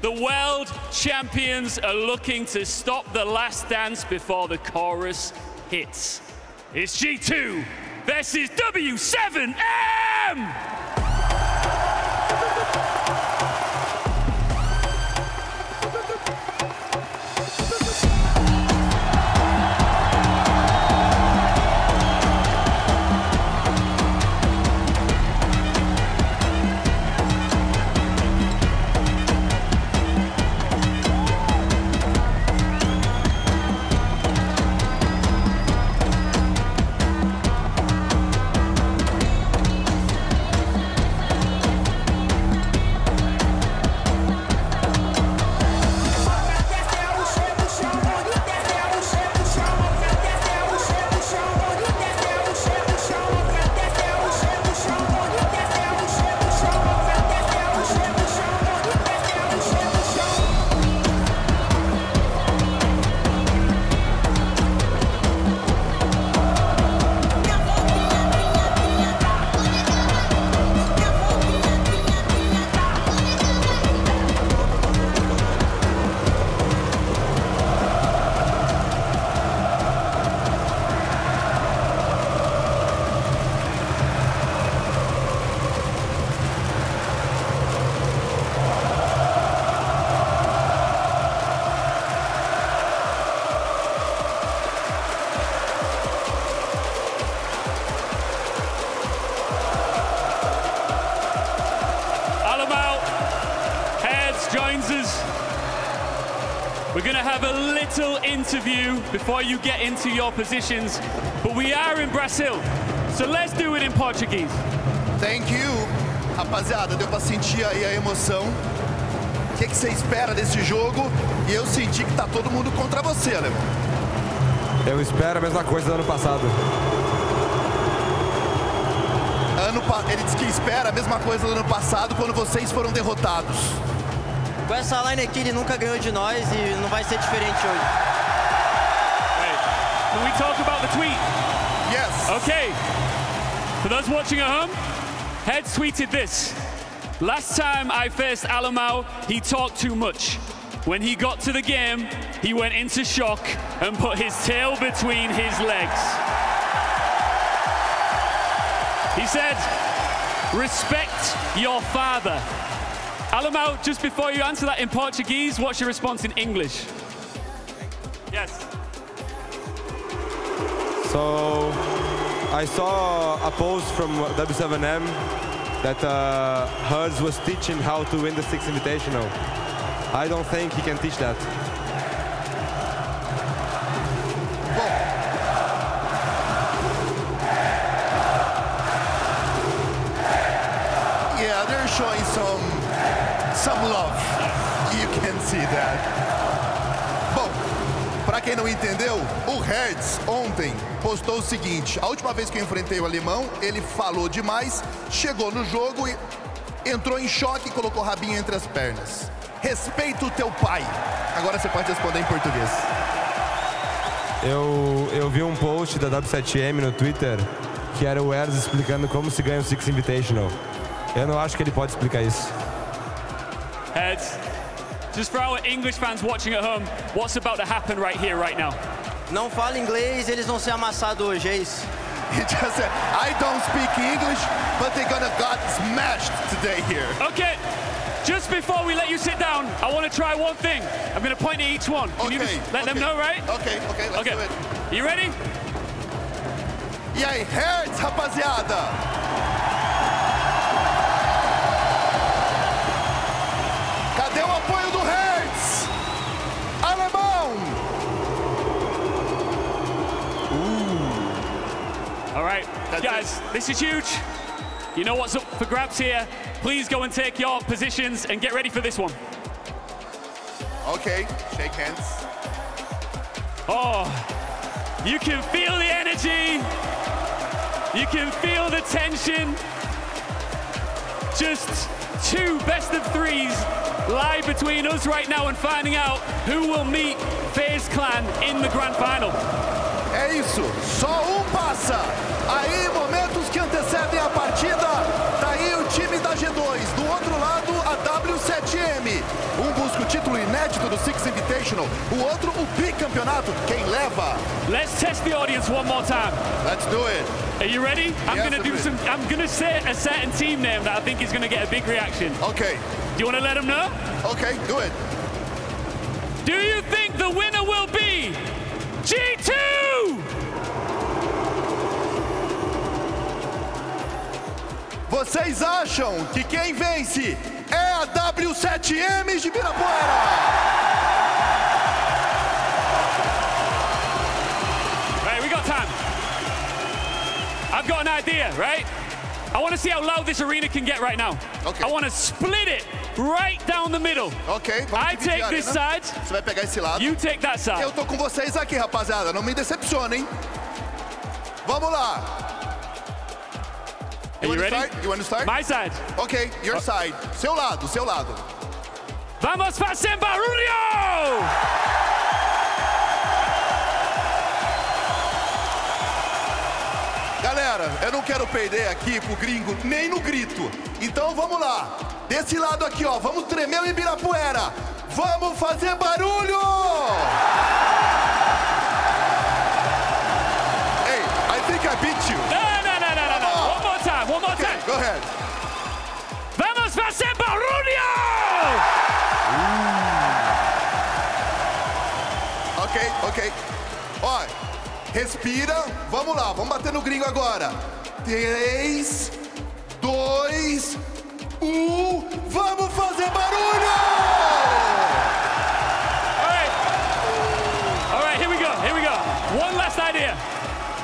The world champions are looking to stop the last dance before the chorus hits. It's G2 versus W7M! Joins us. We're going to have a little interview before you get into your positions, but we are in Brazil, so let's do it in Portuguese. Thank you, rapaziada, deu pra sentir aí a emoção. O que você espera desse jogo? E eu senti que tá todo mundo contra você, alemão. Eu espero a mesma coisa do ano passado. Ele disse que espera a mesma coisa do ano passado, quando vocês foram derrotados. Com essa line aqui, ele nunca ganhou de nós e não vai ser diferente hoje. Wait, can we talk about the tweet? Yes. Okay. For those watching at home, Heads tweeted this. Last time I faced Alamau, he talked too much. When he got to the game, he went into shock and put his tail between his legs. He said, respect your father. Alamau, just before you answer that in Portuguese, what's your response in English? Yes. So, I saw a post from W7M that Herds was teaching how to win the Six Invitational. I don't think he can teach that. Yeah, they're showing some love. You can see that. Bom, para quem não entendeu, o Hertz ontem postou o seguinte: a última vez que eu enfrentei o alemão, ele falou demais, chegou no jogo e entrou em choque e colocou o rabinho entre as pernas. Respeita o teu pai. Agora você pode responder em português. Eu vi um post da W7M no Twitter que era o Ers explicando como se ganha o Six Invitational. Eu não acho que ele pode explicar isso. Heads, just for our English fans watching at home, what's about to happen right here, right now? Não fala inglês, eles vão ser amassados hoje, é isso. He just said, I don't speak English, but they're gonna get smashed today here. Okay, just before we let you sit down, I want to try one thing. I'm going to point at each one. Can you just let them know, right? Okay, let's do it. You ready? E aí, Hertz, rapaziada? Cadê o apoio do Hertz? Alemão! All right, guys, this is huge. You know what's up for grabs here. Please go and take your positions and get ready for this one. Okay, shake hands. Oh, you can feel the energy. You can feel the tension. Just two best of threes lie between us right now and finding out who will meet FaZe Clan in the grand final. É isso, só passa. Aí, momentos que antecedem a partida. Tá aí o time da G2. Do outro lado, a W7M. Busca o título inédito do Six Invitational, o outro o bicampeonato. Quem leva? Let's test the audience one more time. Let's do it. Are you ready? I'm Yes, gonna do some. I'm gonna say a certain team name that I think is gonna get a big reaction. Okay. Do you want to let them know? Okay, do it. Do you think the winner will be G2? Vocês acham que quem vence é a W7M de Ibirapuera? Right, we got time. I've got an idea, right? I want to see how loud this arena can get right now. Okay. I want to split it right down the middle. Ok, vamos I dividir a take this arena. side. Você vai pegar esse lado. You take that side. Eu tô com vocês aqui, rapaziada. Não me decepcionem. Vamos lá. Are you ready? You want to start? My side. Ok, your side. Seu lado, seu lado. Vamos fazer barulho! Galera, eu não quero perder aqui pro gringo nem no grito. Então vamos lá. Desse lado aqui, ó. Vamos tremer o Ibirapuera. Vamos fazer barulho! Hey, I think I beat you. No. One more time. Go ahead. Vamos fazer barulho! Ok. Ó, respira. Vamos lá, vamos bater no gringo agora. 3, 2, 1. Vamos fazer barulho! All right, here we go. One last idea.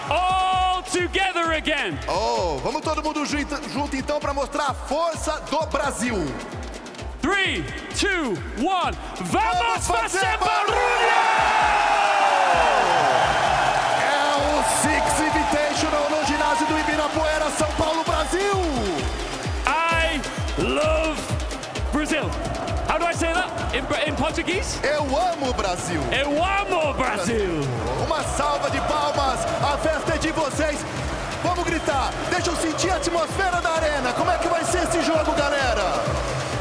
All together again. Oh, vamos todo mundo junto então para mostrar a força do Brasil. 3, 2, 1. Vamos fazer barulho! É o Six Invitational no ginásio do Ibirapuera, São Paulo, Brasil. I love Brazil. How do I say that in Portuguese? Eu amo o Brasil. Eu amo Brasil. Uma salva de palmas, a festa é de vocês. Vamos gritar, deixa eu sentir a atmosfera da arena. Como é que vai ser esse jogo, galera?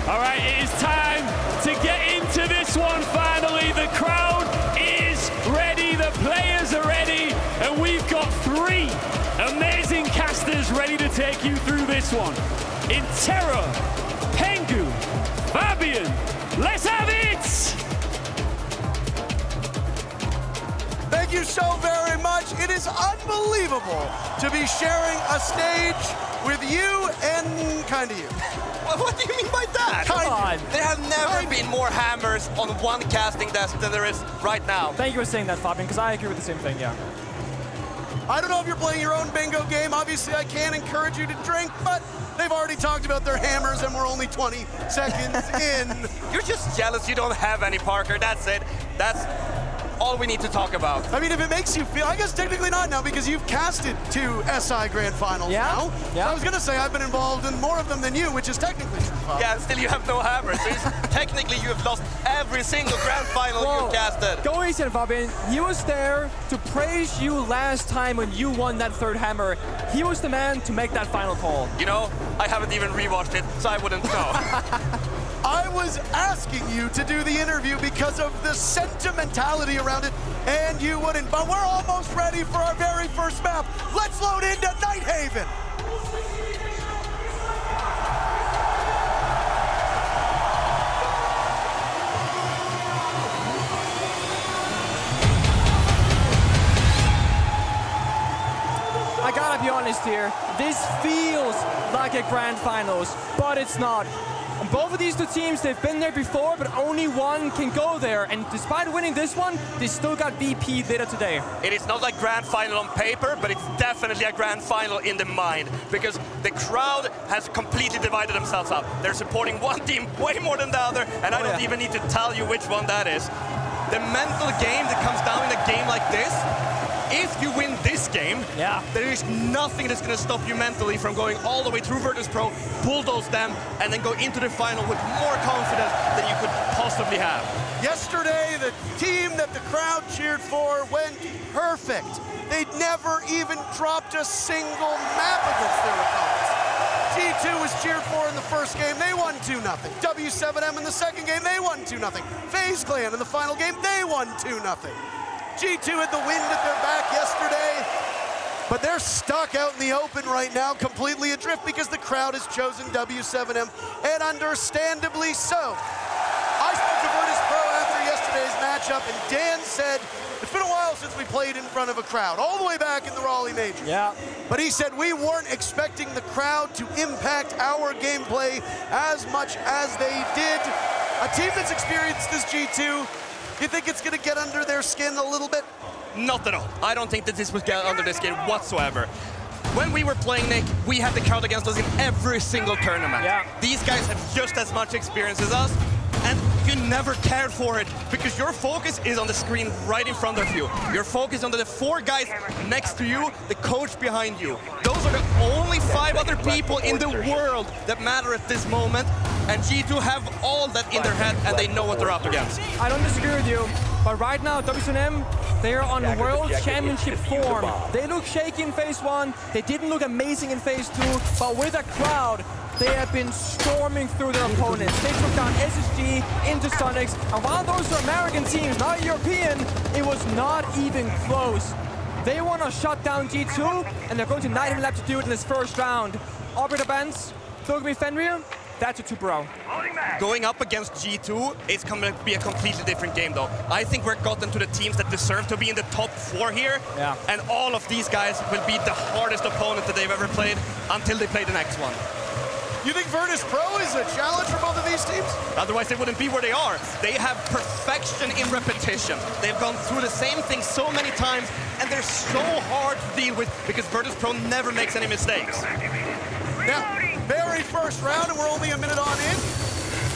All right, it is time to get into this one finally. The crowd is ready, the players are ready, and we've got 3 amazing casters ready to take you through this one. In Terra, Pengu, Fabian, let's have it! Thank you so very much. It is unbelievable to be sharing a stage with you and kind of you. What do you mean by that? Come on. There have never been more hammers on one casting desk than there is right now. Thank you for saying that, Fabian, because I agree with the same thing, yeah. I don't know if you're playing your own bingo game. Obviously, I can't encourage you to drink, but they've already talked about their hammers and we're only 20 seconds in. You're just jealous you don't have any, Parker. That's it. That's all we need to talk about. I mean, if it makes you feel, I guess technically not now because you've casted 2 SI Grand Finals now. Yeah. So I was going to say I've been involved in more of them than you, which is technically true. Yeah, and still you have no hammers. So technically you have lost every single grand final you casted. Go easy, Fabian. He was there to praise you last time when you won that 3rd hammer. He was the man to make that final call. You know, I haven't even rewatched it, so I wouldn't know. I was asking you to do the interview because of the sentimentality around it, and you wouldn't. But we're almost ready for our very first map. Let's load into Nighthaven. I gotta be honest here. This feels like a grand finals, but it's not. And both of these 2 teams, they've been there before, but only one can go there. And despite winning this one, they still got VP later today. It is not like grand final on paper, but it's definitely a grand final in the mind, because the crowd has completely divided themselves up. They're supporting one team way more than the other, and I don't even need to tell you which one that is. The mental game that comes down in a game like this, if you win this game, there is nothing that's going to stop you mentally from going all the way through Virtus Pro, bulldoze them, and then go into the final with more confidence than you could possibly have. Yesterday, the team that the crowd cheered for went perfect. They'd never even dropped a single map against their opponents. G2 was cheered for in the first game, they won 2-0. W7M in the second game, they won 2-0. FaZe Clan in the final game, they won 2-0. G2 had the wind at their back yesterday, but they're stuck out in the open right now, completely adrift because the crowd has chosen W7M, and understandably so. I spoke to Virtus Pro after yesterday's matchup, and Dan said, it's been a while since we played in front of a crowd, all the way back in the Raleigh Majors. Yeah. But he said we weren't expecting the crowd to impact our gameplay as much as they did. A team that's experienced this G2, you think it's going to get under their skin a little bit? Not at all. I don't think that this was get under the skin whatsoever. When we were playing, Nick, we had the crowd against us in every single tournament. Yeah. These guys have just as much experience as us, and you never cared for it because your focus is on the screen right in front of you. Your focus on the 4 guys next to you, the coach behind you. Those are the only 5 other people in the world that matter at this moment, and G2 have all that in their head, and they know what they're up against. I don't disagree with you, but right now, w7m, they're on World Championship form. They look shaky in Phase 1, they didn't look amazing in Phase 2, but with a crowd, they have been storming through their opponents. They took down SSG, Intersonics, and while those are American teams, not European, it was not even close. They want to shut down G2, and they're going to Night Lab to do it in this first round. Operator Benz, Dogby Fenrir, that's a 2-pro. Going up against G2 is going to be a completely different game, though. I think we're gotten to the teams that deserve to be in the top 4 here, and all of these guys will be the hardest opponent that they've ever played until they play the next one. You think Virtus Pro is a challenge for both of these teams? Otherwise, they wouldn't be where they are. They have perfection in repetition. They've gone through the same thing so many times, and they're so hard to deal with because Virtus Pro never makes any mistakes. Now, very first round, and we're only a minute on in.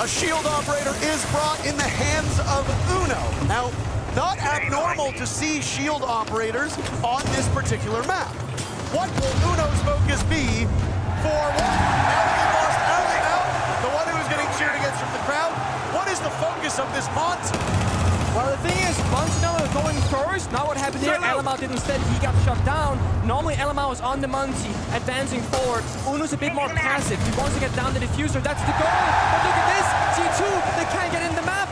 A shield operator is brought in the hands of Uno. Now, not abnormal to see shield operators on this particular map. What will Uno's focus be for what? Now we lost Ali now, the one who was getting cheered against from the crowd. What is the focus of this Monty? Well, the thing is, Monty now is going first. Now what happened here, Elamau did instead, he got shut down. Normally Elamau is on the Monty, advancing forward. Uno's a bit more passive. He wants to get down the diffuser, that's the goal. But look at this, G2, they can't get in the map.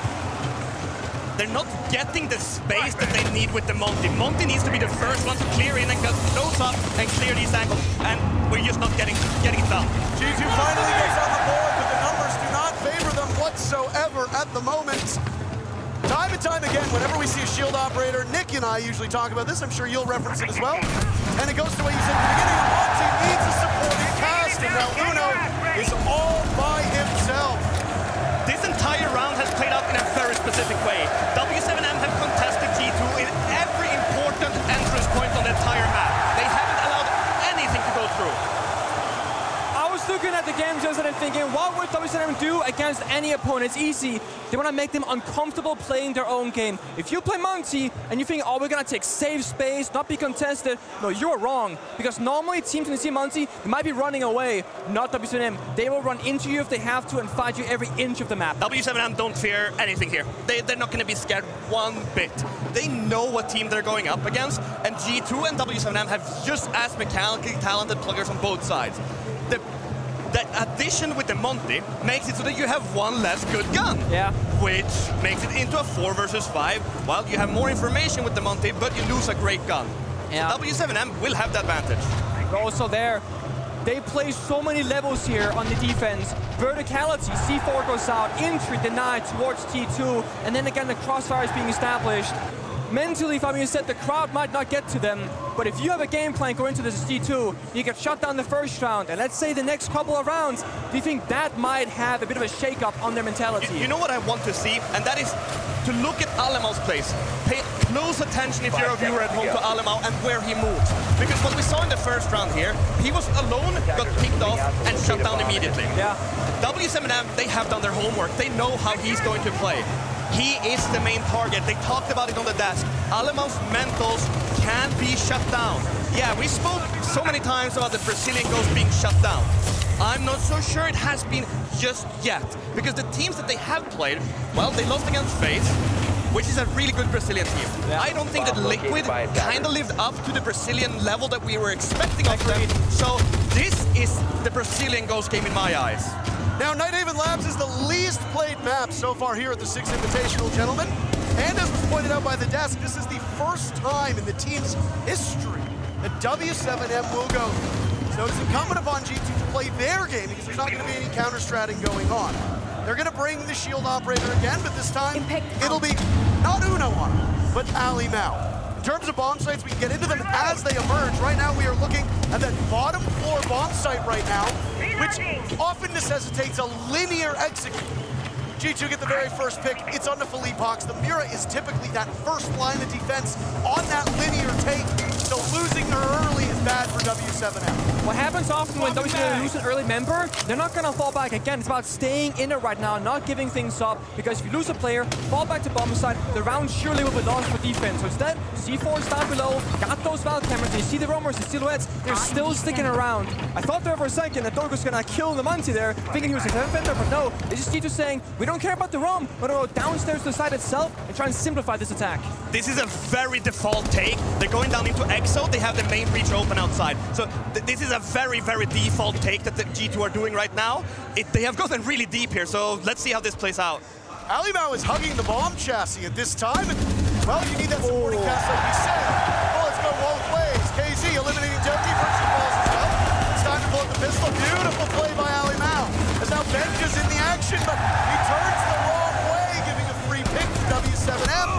They're not getting the space that they need with the Monty. Monty needs to be the first one to clear in and get close up and clear these angles. And we're just not getting it done. G2 finally gets on the board, but the numbers do not favor them whatsoever at the moment. Time and time again, whenever we see a shield operator, Nick and I usually talk about this. I'm sure you'll reference it as well. And it goes to what you said at the beginning. Monty needs a supporting cast, and now Uno is all by himself. This entire round has played out in a very specific way. W7M have contested G2 in every important entrance point on the entire map. They haven't allowed anything to go through. I was looking at the game just and thinking, what would w7m do against any opponent? It's easy. They want to make them uncomfortable playing their own game. If you play Monty and you think, oh, we're going to take safe space, not be contested, no, you're wrong. Because normally teams when they see Monty, they might be running away, not w7m. They will run into you if they have to and fight you every inch of the map. W7M don't fear anything here. They're not going to be scared one bit. They know what team they're going up against, and G2 and W7M have just as mechanically talented players on both sides. That addition with the Monty makes it so that you have one less good gun. Yeah. Which makes it into a 4 versus 5. Well, you have more information with the Monty, but you lose a great gun. Yeah. So W7M will have that advantage. But also there, they play so many levels here on the defense. Verticality, C4 goes out, entry denied towards T2, and then again the crossfire is being established. Mentally, Fabian said the crowd might not get to them, but if you have a game plan going into this T2, you get shut down the first round, and let's say the next couple of rounds, do you think that might have a bit of a shake-up on their mentality? You know what I want to see, and that is to look at Alemau's plays. Pay close attention if you're a viewer at home to Alemau and where he moves. Because what we saw in the first round here, he was alone, got picked off, and shut down immediately. Yeah. W7M, they have done their homework. They know how he's going to play. He is the main target. They talked about it on the desk. Alemau's mentals can be shut down. Yeah, we spoke so many times about the Brazilian ghost being shut down. I'm not so sure it has been just yet, because the teams that they have played, well, they lost against FaZe, which is a really good Brazilian team. Yeah. I don't think that Liquid kind of lived up to the Brazilian level that we were expecting of them. So this is the Brazilian ghost game in my eyes. Now, Nighthaven Labs is the least played map so far here at the Six Invitational, gentlemen. And as was pointed out by the desk, this is the first time in the team's history that w7m will go. So it's incumbent upon G2 to play their game because there's not going to be any counter-stratting going on. They're going to bring the shield operator again, but this time it'll be not Uno on him, but Ali Mao. In terms of bomb sites, we can get into them as they emerge. Right now, we are looking at that bottom floor bomb site right now, which often necessitates a linear execute. G2 get the very first pick. It's on the Philippe Hawks. The Mira is typically that first line of defense on that linear take, so losing her early is bad for w7m. What happens often when w7m lose an early member, they're not going to fall back again. It's about staying in it right now, not giving things up, because if you lose a player, fall back to bomb side, the round surely will be lost for defense. So instead, C4's down below, got those valve cameras, you see the roamers, the silhouettes, they're still sticking around. I thought there for a second that Dork was going to kill the Monty there, thinking he was a defender, but no, they just need to saying, we don't care about the roam, but we'll go downstairs to the side itself and try and simplify this attack. This is a very default take. They're going down into Exo, they have the main breach open outside. So this is a very, very default take that the G2 are doing right now. They have gotten really deep here, so let's see how this plays out. Ali Mao is hugging the bomb chassis at this time, and well, you need that supporting cast like we said. Well, let's go both ways. KZ eliminating Doki, Virtue falls as well. It's time to pull up the pistol. Beautiful play by Ali Mao. As now Benj is in the action, but he turns the wrong way, giving a free pick to w7m.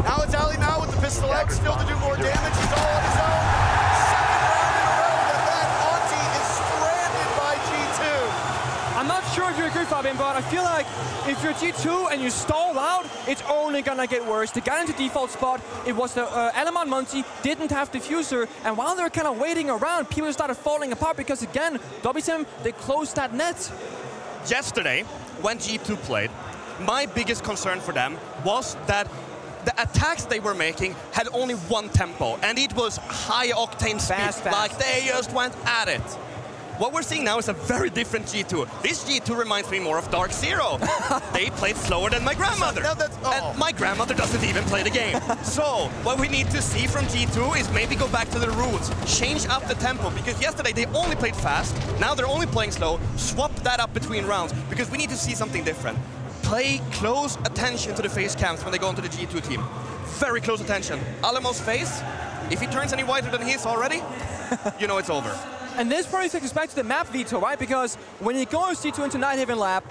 Now it's Ali Mao with the pistol X, still to do more damage. He's all on his own. Second round in a row that Auntie is stranded by G2. I'm not sure if you agree, Fabian, but I feel like if you're G2 and you stall out, it's only gonna get worse. They got into default spot. It was the Element Monty, didn't have diffuser, and while they're kind of waiting around, people started falling apart because again, w7m, they closed that net. Yesterday, when G2 played, my biggest concern for them was that the attacks they were making had only one tempo, and it was high octane speed, Fast. like they just went at it. What we're seeing now is a very different G2. This G2 reminds me more of Dark Zero. They played slower than my grandmother. And my grandmother doesn't even play the game. So what we need to see from G2 is maybe go back to the roots, change up the tempo, because yesterday they only played fast, now they're only playing slow, swap that up between rounds, because we need to see something different. Pay close attention to the face cams when they go into the G2 team. Very close attention. Alamo's face, if he turns any whiter than his already, you know it's over. And this probably takes us back to the map veto, right? Because when you go C2 into Nighthaven Lab,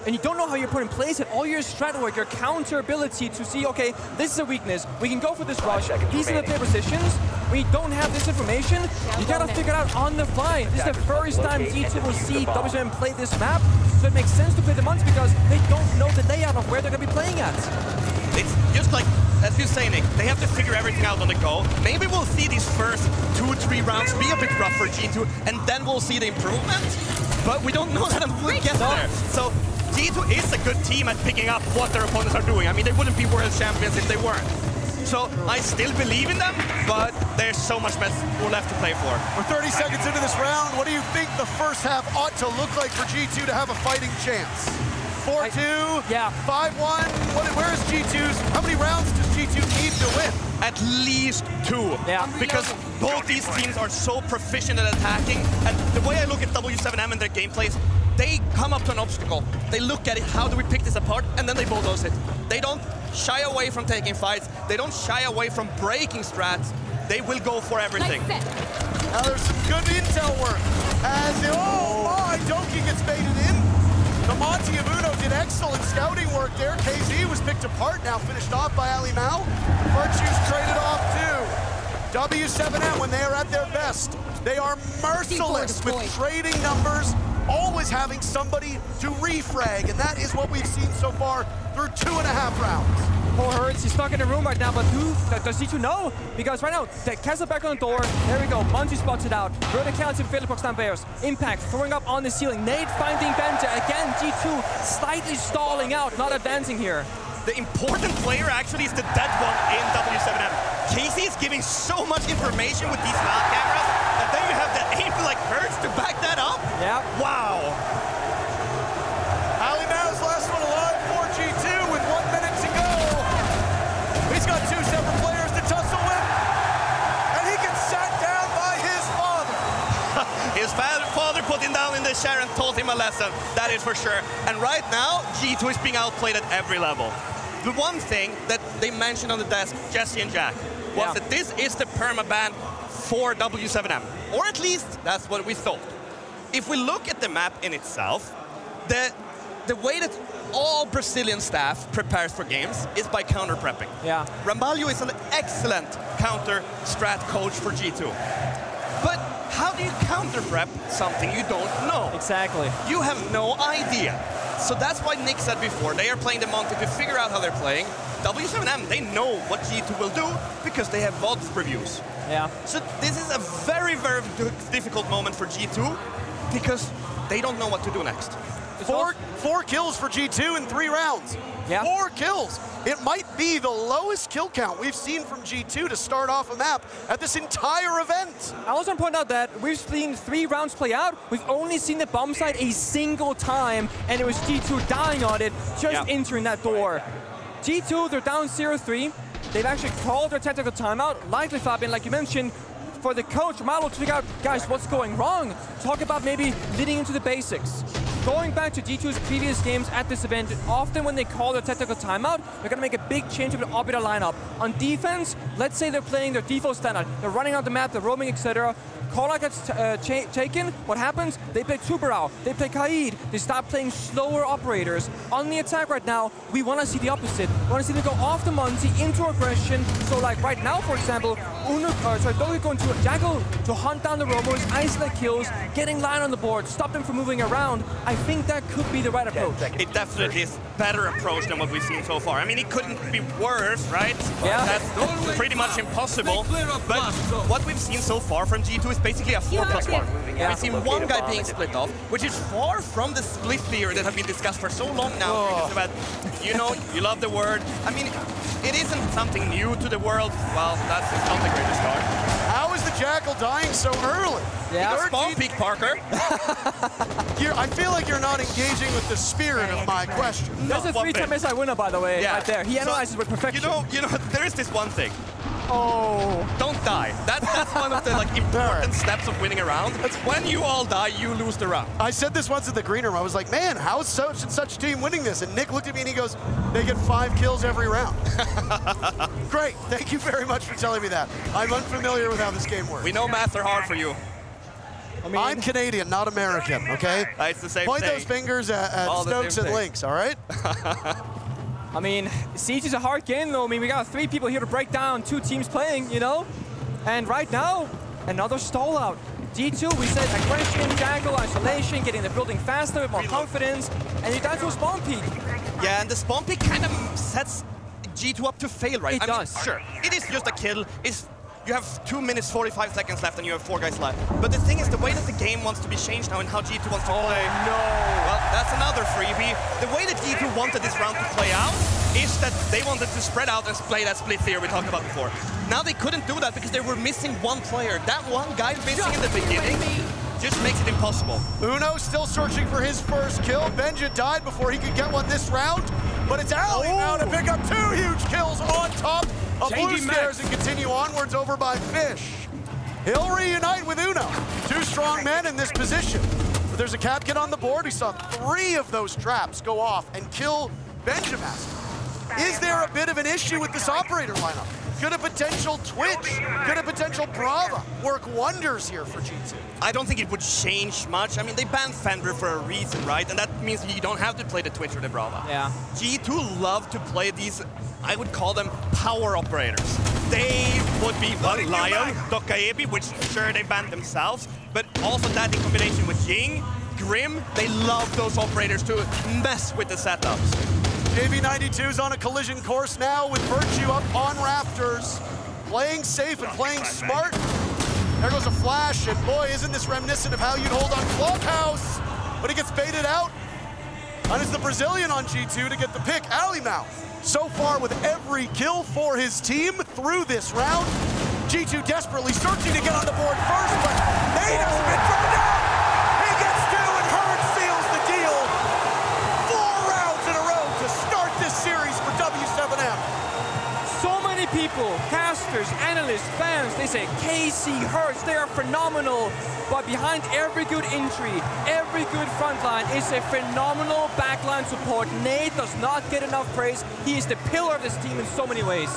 and you don't know how you put in place it, all your strat work, your counter ability to see, okay, this is a weakness, we can go for this rush, these are the play positions, when you don't have this information, you gotta figure it out on the fly. This is the first time G2 will see w7m play this map, so it makes sense to play the Months because they don't know the layout of where they're gonna be playing at. It's just like, as you say, Nick, they have to figure everything out on the go. Maybe we'll see these first 2-3 rounds be a bit rough for G2, and then we'll see the improvement. But we don't know that we'll get there. So G2 is a good team at picking up what their opponents are doing. I mean, they wouldn't be world champions if they weren't. So I still believe in them, but there's so much more left to play for. We're 30 seconds into this round. What do you think the first half ought to look like for G2 to have a fighting chance? 4-2, yeah. 5-1, where is G2's? How many rounds does G2 need to win? At least 2. Yeah. Because both these teams are so proficient at attacking, and the way I look at w7m and their gameplays, they come up to an obstacle, they look at it, how do we pick this apart, and then they bulldoze it. They don't shy away from taking fights, they don't shy away from breaking strats, they will go for everything. Now there's some good intel work, as Doki gets baited in. The Monty of Uno did excellent scouting work there. KZ was picked apart, now finished off by Ali Mao. Virtue's traded off too. w7m, when they are at their best, they are merciless with trading numbers, always having somebody to refrag, and that is what we've seen so far through 2.5 rounds. Poor Hurts, he's stuck in the room right now, but does G2 know? Because right now, the castle back on the door, there we go, Monty spots it out. Verticality of Philippos down Bears. Impact, throwing up on the ceiling. Nate finding Benta. Again, G2 slightly stalling out, not advancing here. The important player actually is the dead one in w7m. Casey is giving so much information with these valve cameras, and then you have that aim like Hurts to back that up. Yeah. Wow. Ali Mao's last one alive for G2 with 1 minute to go. Sharon taught him a lesson, that is for sure. And right now, G2 is being outplayed at every level. The one thing that they mentioned on the desk, Jesse and Jack, was that this is the permaban for w7m. Or at least, that's what we thought. If we look at the map in itself, the way that all Brazilian staff prepares for games is by counter-prepping. Yeah. Rambalho is an excellent counter-strat coach for G2. But how do you counter-prep something you don't know? Exactly. You have no idea. So that's why Nick said before, they are playing the Monty to figure out how they're playing. W7M, they know what G2 will do because they have VODs previews. Yeah. So this is a very, very difficult moment for G2 because they don't know what to do next. Four kills for G2 in 3 rounds. Yeah. 4 kills. It might be the lowest kill count we've seen from G2 to start off a map at this entire event. I also want to point out that we've seen 3 rounds play out. We've only seen the bomb site a single time, and it was G2 dying on it, just entering that door. G2, they're down 0-3. They've actually called their tactical timeout. Likely, Fabian, like you mentioned, for the coach, Malo, to figure out, guys, what's going wrong? Talk about maybe leading into the basics. Going back to G2's previous games at this event, often when they call their tactical timeout, they're going to make a big change of the orbital lineup. On defense, let's say they're playing their default standard. They're running out the map, they're roaming, etc. Call-out gets taken, what happens? They play Tuberau, they play Kaid, they start playing slower operators. On the attack right now, we want to see the opposite. We want to see them go off the Monty into aggression. So like right now, for example, Dogi going to Jackal to hunt down the Romos, isolate kills, getting line on the board, stop them from moving around. I think that could be the right approach. It definitely is a better approach than what we've seen so far. I mean, it couldn't be worse, right? Yeah. That's pretty much impossible. But what we've seen so far from G2 is basically a 4+1. Yeah. We've seen one guy being split off, which is far from the split theory that has been discussed for so long now. Because about, you know, you love the word. I mean, it isn't something new to the world. Well, that's not the greatest start. How is the Jackal dying so early? Yeah. Spawn peek, Parker. I feel like you're not engaging with the spirit of my question. That's a 3-time SI winner, by the way, right there. He analyzes with perfection. You know, there is this one thing. Oh. Don't die. That's one of the important steps of winning a round. That's when you all die, you lose the round. I said this once in the green room. I was like, man, how is such and such a team winning this? And Nick looked at me and he goes, they get 5 kills every round. Great. Thank you very much for telling me that. I'm unfamiliar with how this game works. We know maths are hard for you. I mean, I'm Canadian, not American, okay? It's the same Point thing. those fingers at Stokes and Lynx, all right? I mean, Siege is a hard game, though. I mean, we got 3 people here to break down 2 teams playing, you know? And right now, another stall out. G2, we said aggression, Jackal, isolation, getting the building faster with more confidence, and he died to a spawn peak. Yeah, and the spawn peak kind of sets G2 up to fail, right? It does. Sure, it is just a kill. You have 2 minutes, 45 seconds left, and you have 4 guys left. But the thing is, the way that the game wants to be changed now and how G2 wants to play. No. Well, that's another freebie. The way that G2 wanted this round to play out is that they wanted to spread out and play that split theory we talked about before. Now they couldn't do that because they were missing one player. That one guy missing in the beginning just makes it impossible. Uno still searching for his first kill. Benja died before he could get one this round, but it's Ali now to pick up 2 huge kills on top of Blue Stairs and continue onwards over by Fish. He'll reunite with Uno. 2 strong men in this position. But there's a cap kit on the board. We saw 3 of those traps go off and kill Benjamin. Is there a bit of an issue with this operator lineup? Could a potential Twitch, could a potential Brava work wonders here for G2? I don't think it would change much. I mean, they banned Fender for a reason, right? And that means you don't have to play the Twitch or the Brava. Yeah. G2 love to play these, I would call them power operators. They would be Lion, Dokaebi, which sure they banned themselves, but also that in combination with Ying, Grim, they love those operators to mess with the setups. JV92's on a collision course now with Virtue up on Rafters. Playing safe and playing smart. There goes a flash, and boy, isn't this reminiscent of how you'd hold on Clubhouse. But he gets baited out. And it's the Brazilian on G2 to get the pick, Alimau. So far with every kill for his team through this round. G2 desperately searching to get on the board first, but Nate has been thrown down. He gets 2 and Hurd seals the deal. 4 rounds in a row to start this series for w7m. So many people, casters, analysts, fans, they say KC, Hertz, they are phenomenal. But behind every good entry, every good front line is a phenomenal backline support. Nate does not get enough praise. He is the pillar of this team in so many ways.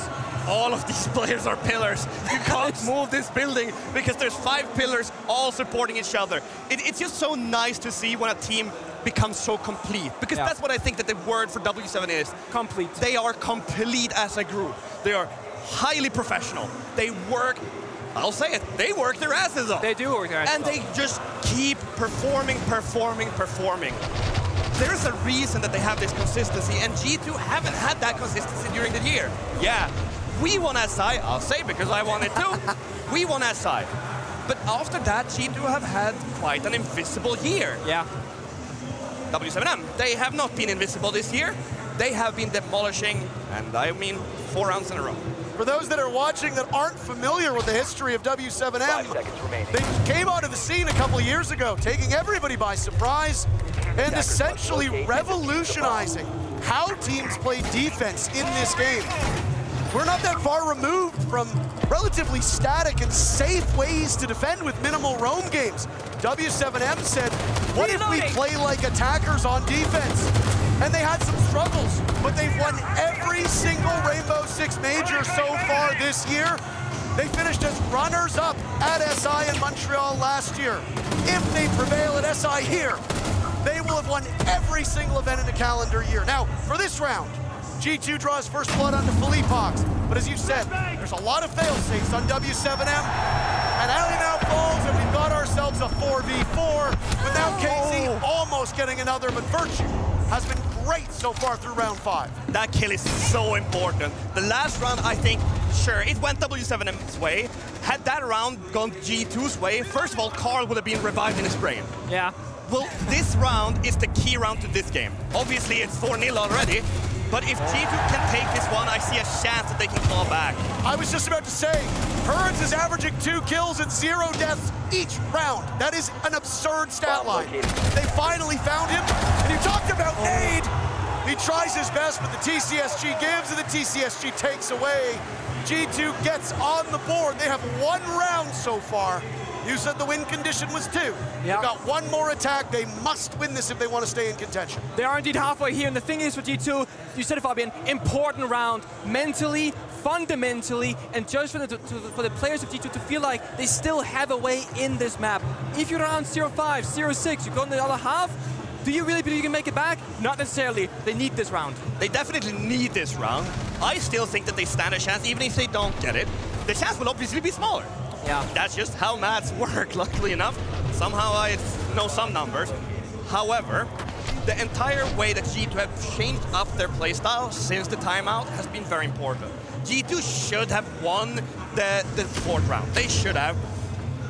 All of these players are pillars. You can't move this building because there's 5 pillars all supporting each other. It's just so nice to see when a team becomes so complete, because that's what I think that the word for W7 is. Complete. They are complete as a group. They are highly professional. They work, I'll say it, they work their asses off. They do work their asses off. And they just keep performing. There's a reason that they have this consistency, and G2 haven't had that consistency during the year. Yeah, we won SI, I'll say because I won it too. We won SI. But after that, G2 have had quite an invisible year. Yeah. W7m, they have not been invisible this year. They have been demolishing, and I mean 4 rounds in a row. For those that are watching that aren't familiar with the history of W7m, they came onto the scene a couple of years ago, taking everybody by surprise and essentially revolutionizing how teams play defense in this game. We're not that far removed from relatively static and safe ways to defend with minimal roam games. W7m said, what if we play like attackers on defense? And they had some struggles, but they've won every single Rainbow Six Major so far this year. They finished as runners-up at SI in Montreal last year. If they prevail at SI here, they will have won every single event in the calendar year. Now, for this round, G2 draws first blood onto Philippox, but as you said, there's a lot of fail-safes on W7m, and Ali now falls, and we've got ourselves a 4v4, but now KZ almost getting another, but Virtue has been great so far through round 5. That kill is so important. The last round, I think, sure, it went W7m's way. Had that round gone G2's way, first of all, Carl would have been revived in his brain. Yeah. Well, this round is the key round to this game. Obviously, it's 4-0 already, but if G2 can take this one, I see a chance that they can claw back. I was just about to say, Hurns is averaging 2 kills and 0 deaths each round. That is an absurd stat line. They finally found him, and you talked about Nade. He tries his best, but the TCSG gives and the TCSG takes away. G2 gets on the board. They have 1 round so far. You said the win condition was 2. They've got 1 more attack. They must win this if they want to stay in contention. They are indeed halfway here, and the thing is for G2, you said it, Fabian, important round, mentally, fundamentally, and just for the players of G2 to feel like they still have a way in this map. If you're around 0-5, 0-6, you go in the other half, do you really believe you can make it back? Not necessarily. They need this round. They definitely need this round. I still think that they stand a chance, even if they don't get it. The chance will obviously be smaller. Yeah. That's just how maths work, luckily enough. Somehow I know some numbers. However, the entire way that G2 have changed up their playstyle since the timeout has been very important. G2 should have won the 4th round. They should have.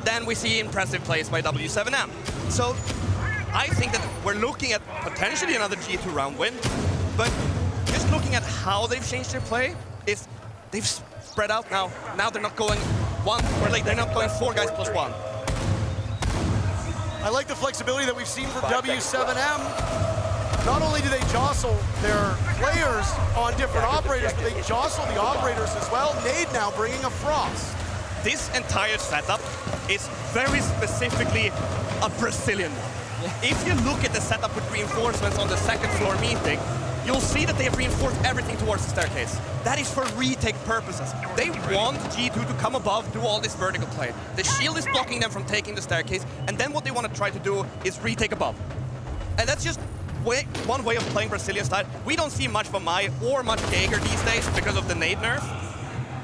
Then we see impressive plays by W7m. So I think that we're looking at potentially another G2 round win, but just looking at how they've changed their play, is they've spread out now. Now they're not going 1, or like they're not going 4 guys plus 1. I like the flexibility that we've seen from W7m. Not only do they jostle their players on different operators, but they jostle the operators as well. Nade now bringing a Frost. This entire setup is very specifically a Brazilian one. If you look at the setup with reinforcements on the 2nd floor meeting, you'll see that they have reinforced everything towards the staircase. That is for retake purposes. They want G2 to come above, do all this vertical play. The shield is blocking them from taking the staircase, and then what they want to try to do is retake above. And that's just one way of playing Brazilian style. We don't see much from Mai or much Jaeger these days because of the nade nerf.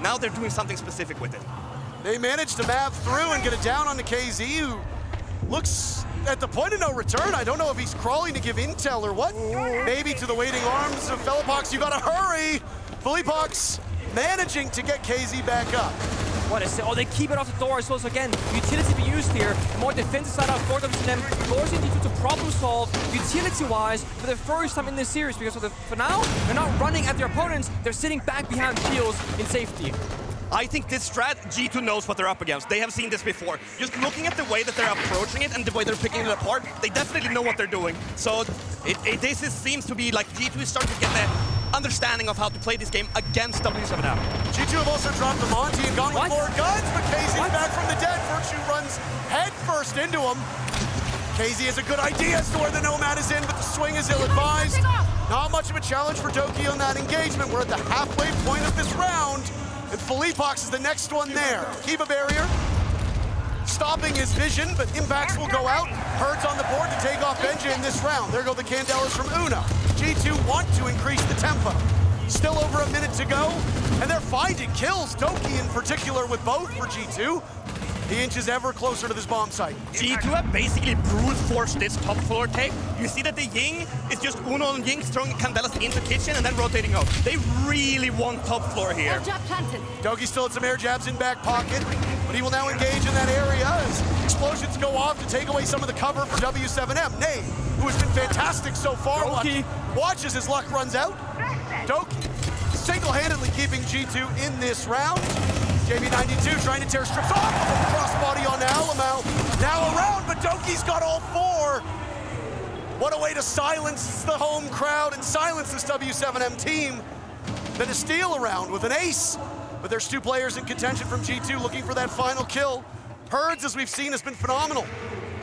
Now they're doing something specific with it. They managed to map through and get it down on the KZ, who looks at the point of no return. I don't know if he's crawling to give intel or what. Maybe to the waiting arms of Philippox. You gotta hurry. Philippox managing to get KZ back up. What is it? Oh, they keep it off the door as well. So again, utility be used here. More defensive side out for them, forcing G2 to problem solve utility-wise for the first time in this series. Because for now, they're not running at their opponents. They're sitting back behind shields in safety. I think this strat, G2 knows what they're up against. They have seen this before. Just looking at the way that they're approaching it and the way they're picking it apart, they definitely know what they're doing. So this seems to be like G2 is starting to get understanding of how to play this game against w7m. G2 have also dropped the Monty and gone with more guns, but KZ's back from the dead. Virtue runs head first into him. KZ has a good idea as to where the Nomad is in, but the swing is ill-advised. Not much of a challenge for Doki on that engagement. We're at the halfway point of this round, and Philippox is the next one there. Kiva barrier, stopping his vision, but impacts will go out. Herd's on the board to take off Benja in this round. There go the Candelas from Uno. G2 want to increase the tempo. Still over a minute to go, and they're finding kills. Doki in particular with both for G2. He inches ever closer to this bomb site. G2 have basically brute forced this top floor take. You see that the Ying is just Uno and Ying throwing Candelas into kitchen and then rotating out. They really want top floor here. Doki still had some air jabs in back pocket, but he will now engage in that area as explosions go off to take away some of the cover for w7m. Nay, who has been fantastic so far, watches his luck runs out. Doki single-handedly keeping G2 in this round. JB92 trying to tear strips off of a crossbody onto Alamau. Now around, but Doki's got all four. What a way to silence the home crowd and silence this w7m team. Then a steal around with an ace. But there's two players in contention from G2 looking for that final kill. Herds, as we've seen, has been phenomenal.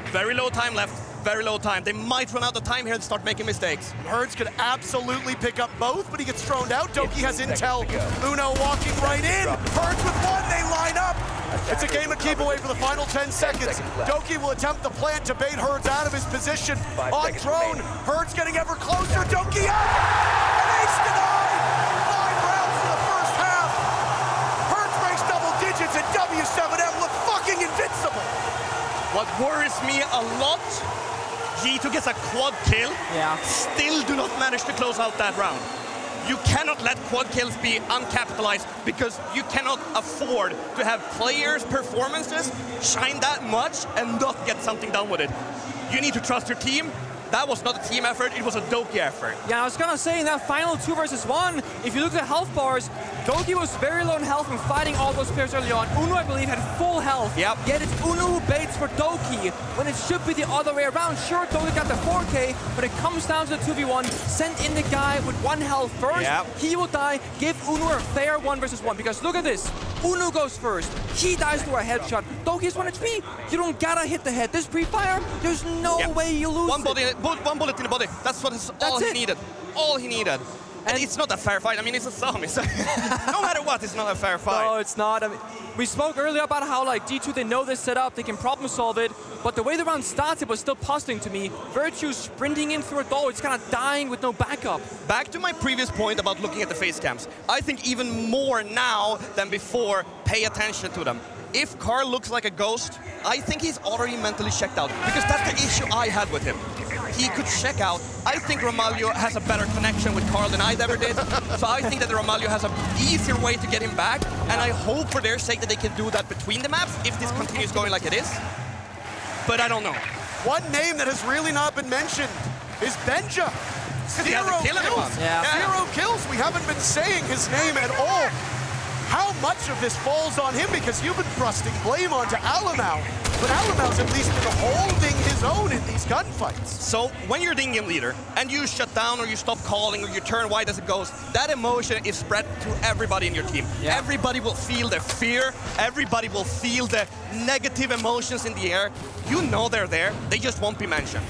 Very low time left, very low time. They might run out of time here and start making mistakes. Herds could absolutely pick up both, but he gets thrown out. Doki has intel. Uno walking right in. Herds with one, they line up. It's a game of keep away for the final 10 seconds. Doki will attempt the plant to bait Herds out of his position. On drone, Herds getting ever closer. Doki up! An ace denied! 5 rounds for the first half. Herds breaks double digits and w7m look fucking invincible. What worries me a lot, G2 gets a quad kill, still do not manage to close out that round. You cannot let quad kills be uncapitalized because you cannot afford to have players' performances shine that much and not get something done with it. You need to trust your team. That was not a team effort, it was a Doki effort. Yeah, I was gonna say in that final 2 versus 1, if you look at the health bars, Doki was very low in health and fighting all those players early on. Uno, I believe, had full health. Yep. Yet it's Uno who baits for Doki, when it should be the other way around. Sure, Doki got the 4K, but it comes down to the 2v1. Send in the guy with 1 health first. Yep. He will die. Give Uno a fair 1 versus 1. Because look at this. Uno goes first. He dies to a headshot. Doki is 1 HP. You don't gotta hit the head. This pre-fire, there's no way you lose one bullet in the body. That's all he needed. All he needed. And it's not a fair fight. I mean, it's a zombie. So no matter what, it's not a fair fight. No, it's not. I mean, we spoke earlier about how like G2, they know this setup, they can problem solve it. But the way the round started was still puzzling to me. Virtue sprinting in through a door, it's kind of dying with no backup. Back to my previous point about looking at the face cams. I think even more now than before, pay attention to them. If Carl looks like a ghost, I think he's already mentally checked out. Because that's the issue I had with him. He could check out. I think Romalio has a better connection with Carl than I ever did. So I think that Romalio has an easier way to get him back. And I hope for their sake that they can do that between the maps if this continues going like it is. But I don't know. One name that has really not been mentioned is Benja. 0 kills. Yeah. 0 kills. We haven't been saying his name at all. How much of this falls on him? Because you've been thrusting blame onto Alamau. But Alamau's at least been holding his own in these gunfights. So when you're the in-game leader and you shut down or you stop calling or you turn white as it goes, that emotion is spread to everybody in your team. Yeah. Everybody will feel the fear. Everybody will feel the negative emotions in the air. You know they're there. They just won't be mentioned.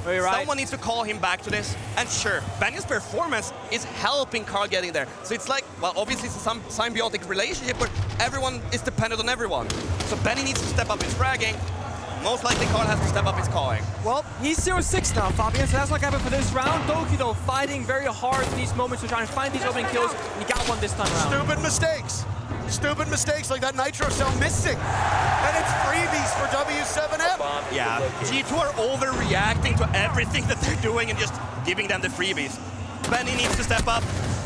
Right. Someone needs to call him back to this. And sure, Benja's performance is helping Carl getting there. So it's like, well, obviously it's some symbiotic relationship where everyone is dependent on everyone. So Benny needs to step up his fragging. Most likely Carl has to step up his calling. Well, he's 0-6 now, Fabian, so that's what happened for this round. Doki, though, fighting very hard in these moments to try and find these opening kills. And he got one this time around. Stupid mistakes. Stupid mistakes like that Nitro cell missing. And it's freebies for w7m. Yeah, G2 are overreacting to everything that they're doing and just giving them the freebies. Benny needs to step up.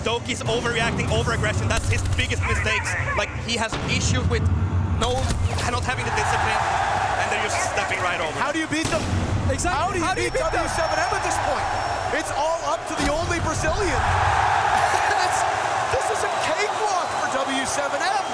Doki's overreacting, over-aggression. That's his biggest mistakes. Like, he has issues with not having the discipline, and they're just stepping right over. How do you beat them? Exactly. How do you beat w7m at this point? It's all up to the only Brazilian. This is a cakewalk for w7m.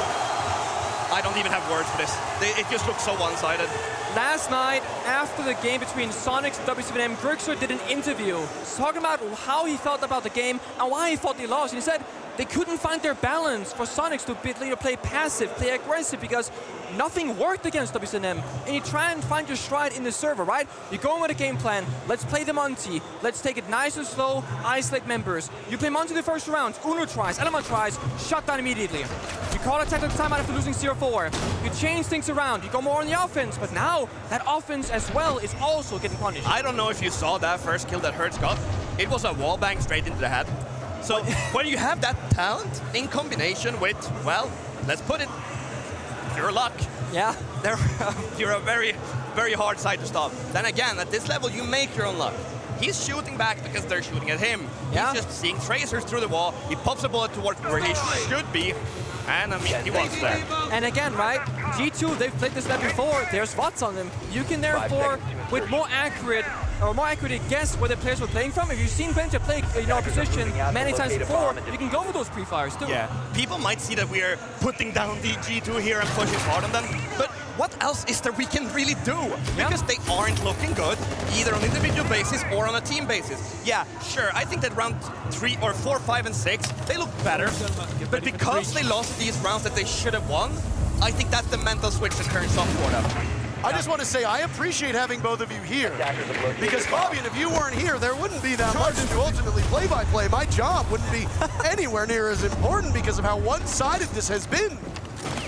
I I don't even have words for this. It just looks so one-sided. Last night, after the game between Sonics and w7m, Grixer did an interview talking about how he felt about the game and why he thought they lost. And he said they couldn't find their balance for Sonics to play passive, play aggressive, because nothing worked against w7m. And you try and find your stride in the server, right? You go in with a game plan. Let's play the Monty. Let's take it nice and slow, isolate members. You play Monty the first round, Uno tries, Element tries, shut down immediately. You call a tactical timeout after losing 0-4. You change things around. You go more on the offense, but now that offense as well is also getting punished. I don't know if you saw that first kill that Hertz got. It was a wall bang straight into the head. So when you have that talent in combination with, well, let's put it, pure luck. Yeah. You're a very, very hard side to stop. Then again, at this level, you make your own luck. He's shooting back because they're shooting at him. Yeah. He's just seeing tracers through the wall. He pops a bullet towards where he should be. And I mean, he was there. And again, right, G2, they've played this map before. There's spots on them. You can therefore, with more accurate guess where the players were playing from. If you've seen plenty of play, position many times before, you can go with those pre-fires too. Yeah, people might see that we're putting down the G2 here and pushing hard on them, but what else is there we can really do? Because they aren't looking good, either on individual basis or on a team basis. Yeah, sure, I think that round 3 or 4, 5, and 6, they look better, but because they lost these rounds that they should have won, I think that's the mental switch that turns off for them. I just want to say I appreciate having both of you here, because Fabian, if you weren't here, there wouldn't be that much to ultimately play-by-play. My job wouldn't be anywhere near as important because of how one-sided this has been.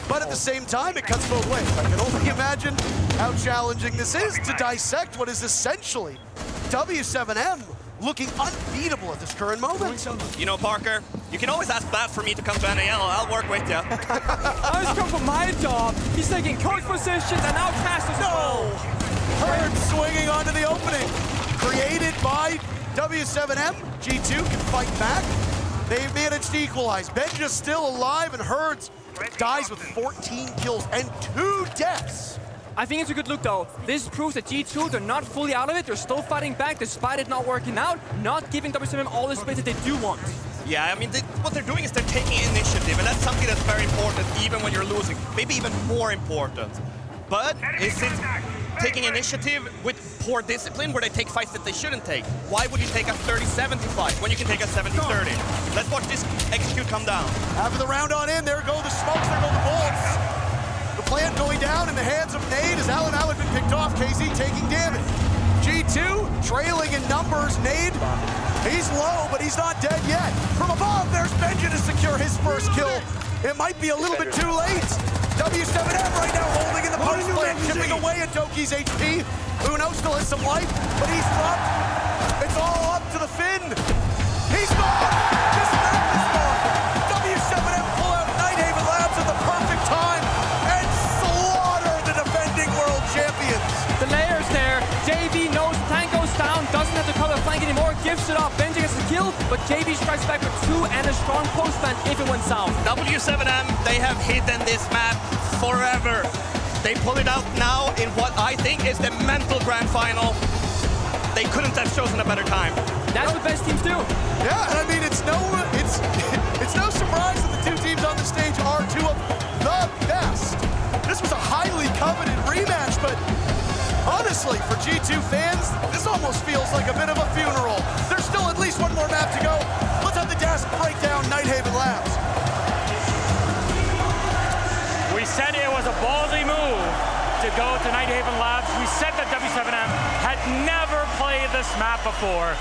But at the same time, it cuts both ways. I can only imagine how challenging this is to dissect what is essentially w7m looking unbeatable at this current moment. You know, Parker, you can always ask that for me to come to NAL. I'll work with you. I was coming for my job. He's taking coach positions and now casters. No! Herd swinging onto the opening. Created by w7m. G2 can fight back. They've managed to equalize. Benja's still alive, and Herds dies with 14 kills and 2 deaths. I think it's a good look though. This proves that G2, they're not fully out of it. They're still fighting back despite it not working out, not giving w7m all the space that they do want. Yeah, I mean, what they're doing is they're taking initiative, and that's something that's very important even when you're losing, maybe even more important. But is it taking initiative with poor discipline where they take fights that they shouldn't take? Why would you take a 30-70 fight when you can take a 70-30? Let's watch this execute come down. After the round on in, there go the smokes, there go the bullets. The plant going down in the hands of Nade as Alan Alec been picked off. KZ taking damage. G2 trailing in numbers. Nade, he's low, but he's not dead yet. From above, there's Benja to secure his first kill. It might be a little bit too late. w7m right now holding in the post plant, chipping away at Doki's HP. Uno still has some life, but he's dropped. It's all up to the Finn. He's gone. This map is gone. w7m pull out Nighthaven Labs at the perfect time and slaughter the defending world champions. The layers there. JB knows tank goes down, doesn't have to cover flank anymore, gives it up. Benji gets the kill, but JB strikes back with 2 and a strong post plant if it went south. w7m, they have hidden this map forever. They pull it out now in what I think is the mental grand final. They couldn't have chosen a better time. That's what best teams do. Yeah, and I mean, it's no surprise that the 2 teams on the stage are 2 of the best. This was a highly coveted rematch, but honestly, for G2 fans, this almost feels like a bit of a funeral. There's still at least one more map to go. Let's have the desk break down Nighthaven Labs. We said it was a ballsy move to go to Nighthaven Labs. We said that w7m had never played this map before,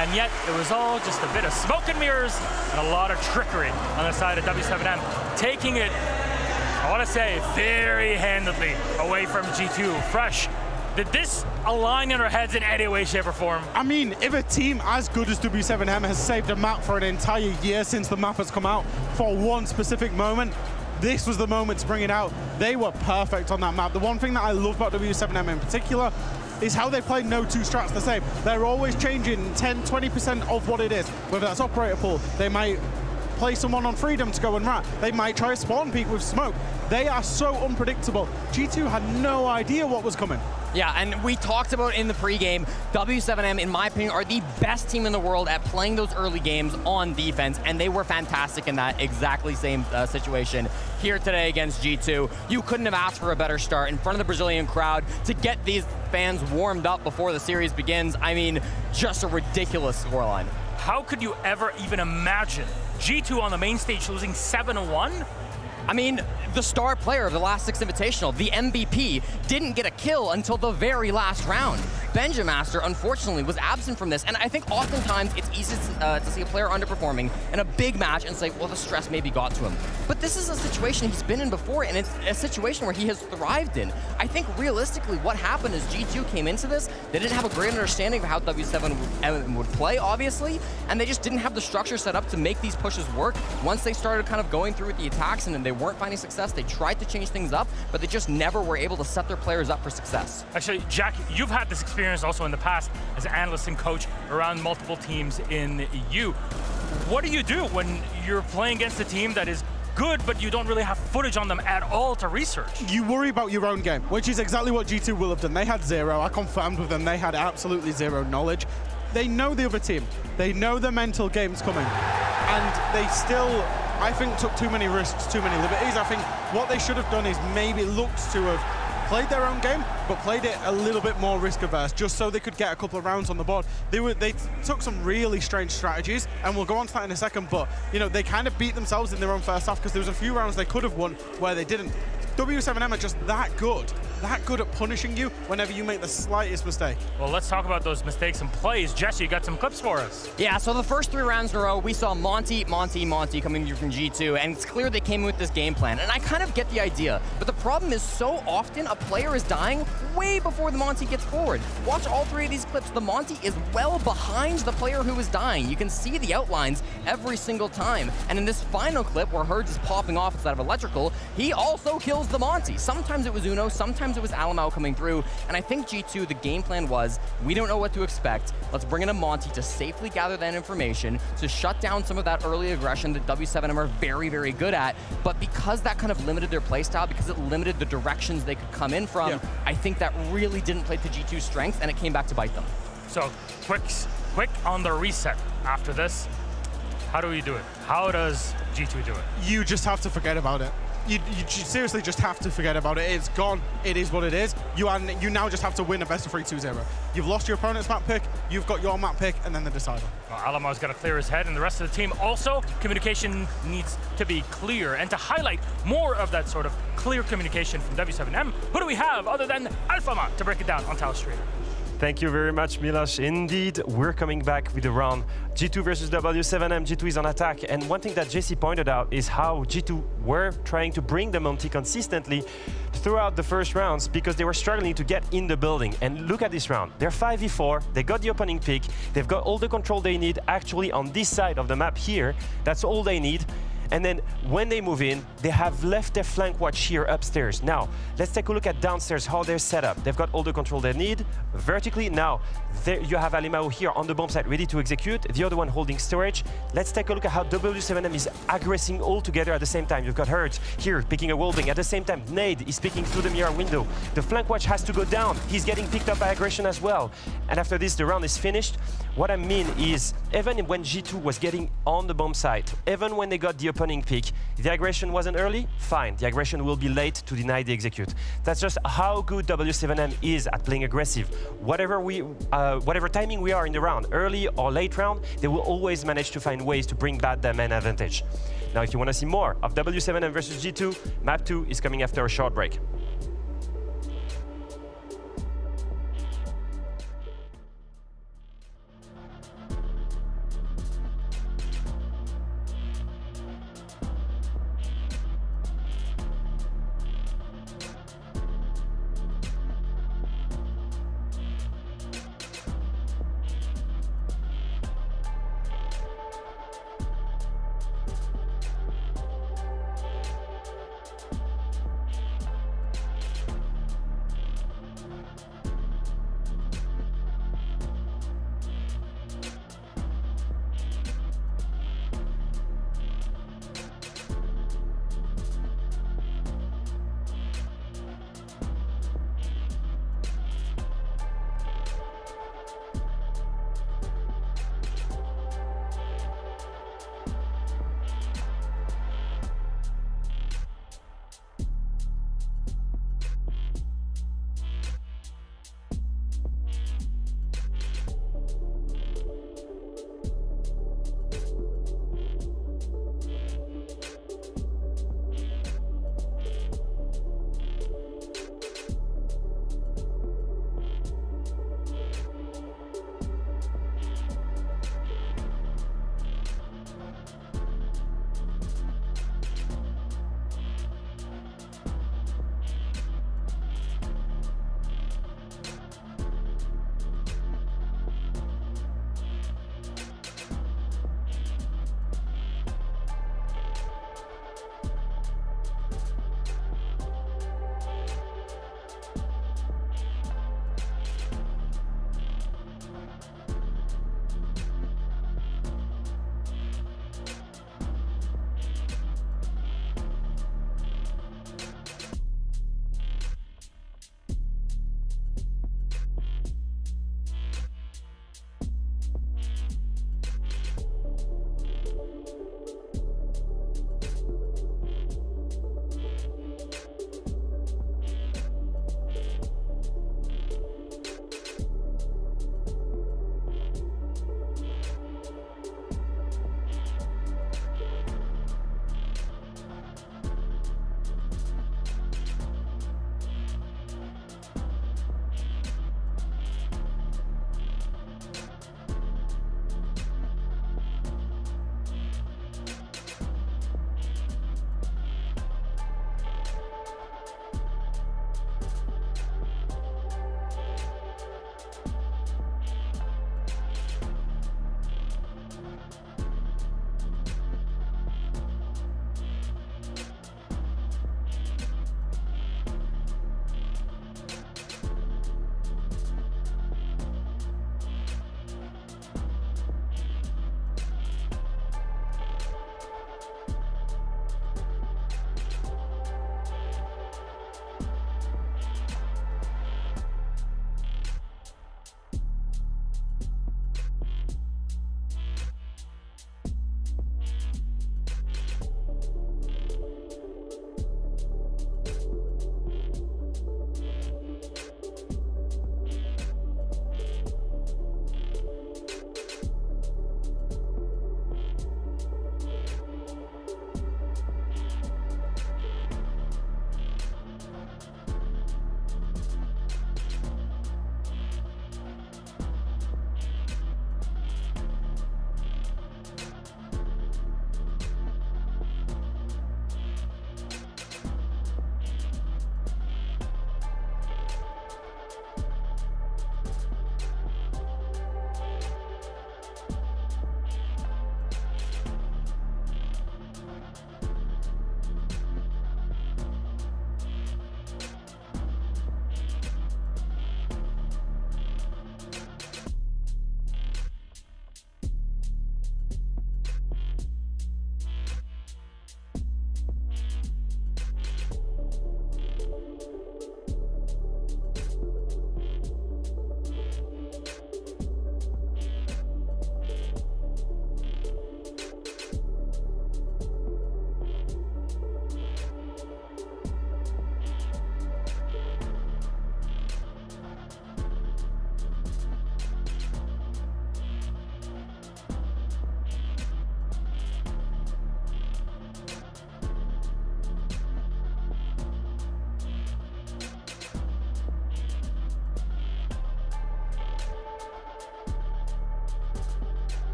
and yet it was all just a bit of smoke and mirrors and a lot of trickery on the side of w7m, taking it, I want to say, very handedly away from G2. Fresh, did this align in our heads in any way, shape, or form? I mean, if a team as good as w7m has saved a map for an entire year since the map has come out for one specific moment, this was the moment to bring it out. They were perfect on that map. The one thing that I love about w7m in particular is how they play no 2 strats the same. They're always changing 10, 20% of what it is. Whether that's operator pool, they might play someone on freedom to go and rat. They might try to spawn peek with smoke. They are so unpredictable. G2 had no idea what was coming. Yeah, and we talked about in the pregame, W7M, in my opinion, are the best team in the world at playing those early games on defense, and they were fantastic in that exactly same situation here today against G2. You couldn't have asked for a better start in front of the Brazilian crowd to get these fans warmed up before the series begins. I mean, just a ridiculous scoreline. How could you ever even imagine G2 on the main stage losing 7-1? I mean, the star player of the last Six Invitational, the MVP, didn't get a kill until the very last round. Benjamaster, unfortunately, was absent from this, and I think oftentimes it's easy to see a player underperforming in a big match and say, well, the stress maybe got to him. But this is a situation he's been in before, and it's a situation where he has thrived in. I think realistically what happened is G2 came into this, they didn't have a great understanding of how W7 would play, obviously, and they just didn't have the structure set up to make these pushes work. Once they started kind of going through with the attacks and then they weren't finding success, they tried to change things up, but they just never were able to set their players up for success. Actually, Jack, you've had this experience also in the past as an analyst and coach around multiple teams in EU. What do you do when you're playing against a team that is good, but you don't really have footage on them at all to research? You worry about your own game, which is exactly what G2 will have done. They had zero. I confirmed with them they had absolutely zero knowledge. They know the other team. They know the mental game's coming. And they still, I think, took too many risks, too many liberties. I think what they should have done is maybe looked to have played their own game, but played it a little bit more risk-averse, just so they could get a couple of rounds on the board. They took some really strange strategies, and we'll go on to that in a second, but you know, they kind of beat themselves in their own first half because there was a few rounds they could have won where they didn't. W7M are just that good at punishing you whenever you make the slightest mistake. Well, let's talk about those mistakes and plays. Jesse, you got some clips for us. Yeah, so the first 3 rounds in a row, we saw Monty coming through from G2, and it's clear they came in with this game plan, and I kind of get the idea, but the problem is so often a player is dying way before the Monty gets forward. Watch all 3 of these clips. The Monty is well behind the player who is dying. You can see the outlines every single time, and in this final clip where Herds is popping off instead of electrical, he also kills the Monty. Sometimes it was Uno, sometimes it was Alamau coming through, and I think G2, the game plan was, we don't know what to expect. Let's bring in a Monty to safely gather that information, to shut down some of that early aggression that W7M are very, very good at, but because that kind of limited their playstyle, because it limited the directions they could come in from, I think that really didn't play to G2's strength, and it came back to bite them. So, quick on the reset after this. How do we do it? How does G2 do it? You just have to forget about it. You seriously just have to forget about it. It's gone. It is what it is. You now just have to win a best of 3 2-0. You've lost your opponent's map pick, you've got your map pick, and then the decider. Well, Alamau's got to clear his head, and the rest of the team also. Communication needs to be clear. And to highlight more of that sort of clear communication from W7M, who do we have other than Alphama to break it down on Taostrada? Thank you very much, Miloš. Indeed, we're coming back with a round. G2 versus W7M. G2 is on attack. And one thing that Jesse pointed out is how G2 were trying to bring the Monty consistently throughout the first rounds because they were struggling to get in the building. And look at this round. They're 5v4. They got the opening pick. They've got all the control they need actually on this side of the map here. That's all they need. And then when they move in, they have left their flank watch here upstairs. Now, let's take a look at downstairs, how they're set up. They've got all the control they need vertically. Now, there you have Alimao here on the bomb site ready to execute, the other one holding storage. Let's take a look at how W7M is aggressing all together at the same time. You've got Hertz here picking a wallbang. At the same time, Nade is picking through the mirror window. The flank watch has to go down. He's getting picked up by aggression as well. And after this, the round is finished. What I mean is, even when G2 was getting on the bomb site, even when they got the opening pick, the aggression wasn't early, fine. The aggression will be late to deny the execute. That's just how good W7M is at playing aggressive. Whatever timing we are in the round, early or late round, they will always manage to find ways to bring back their main advantage. Now, if you want to see more of W7M versus G2, map 2 is coming after a short break.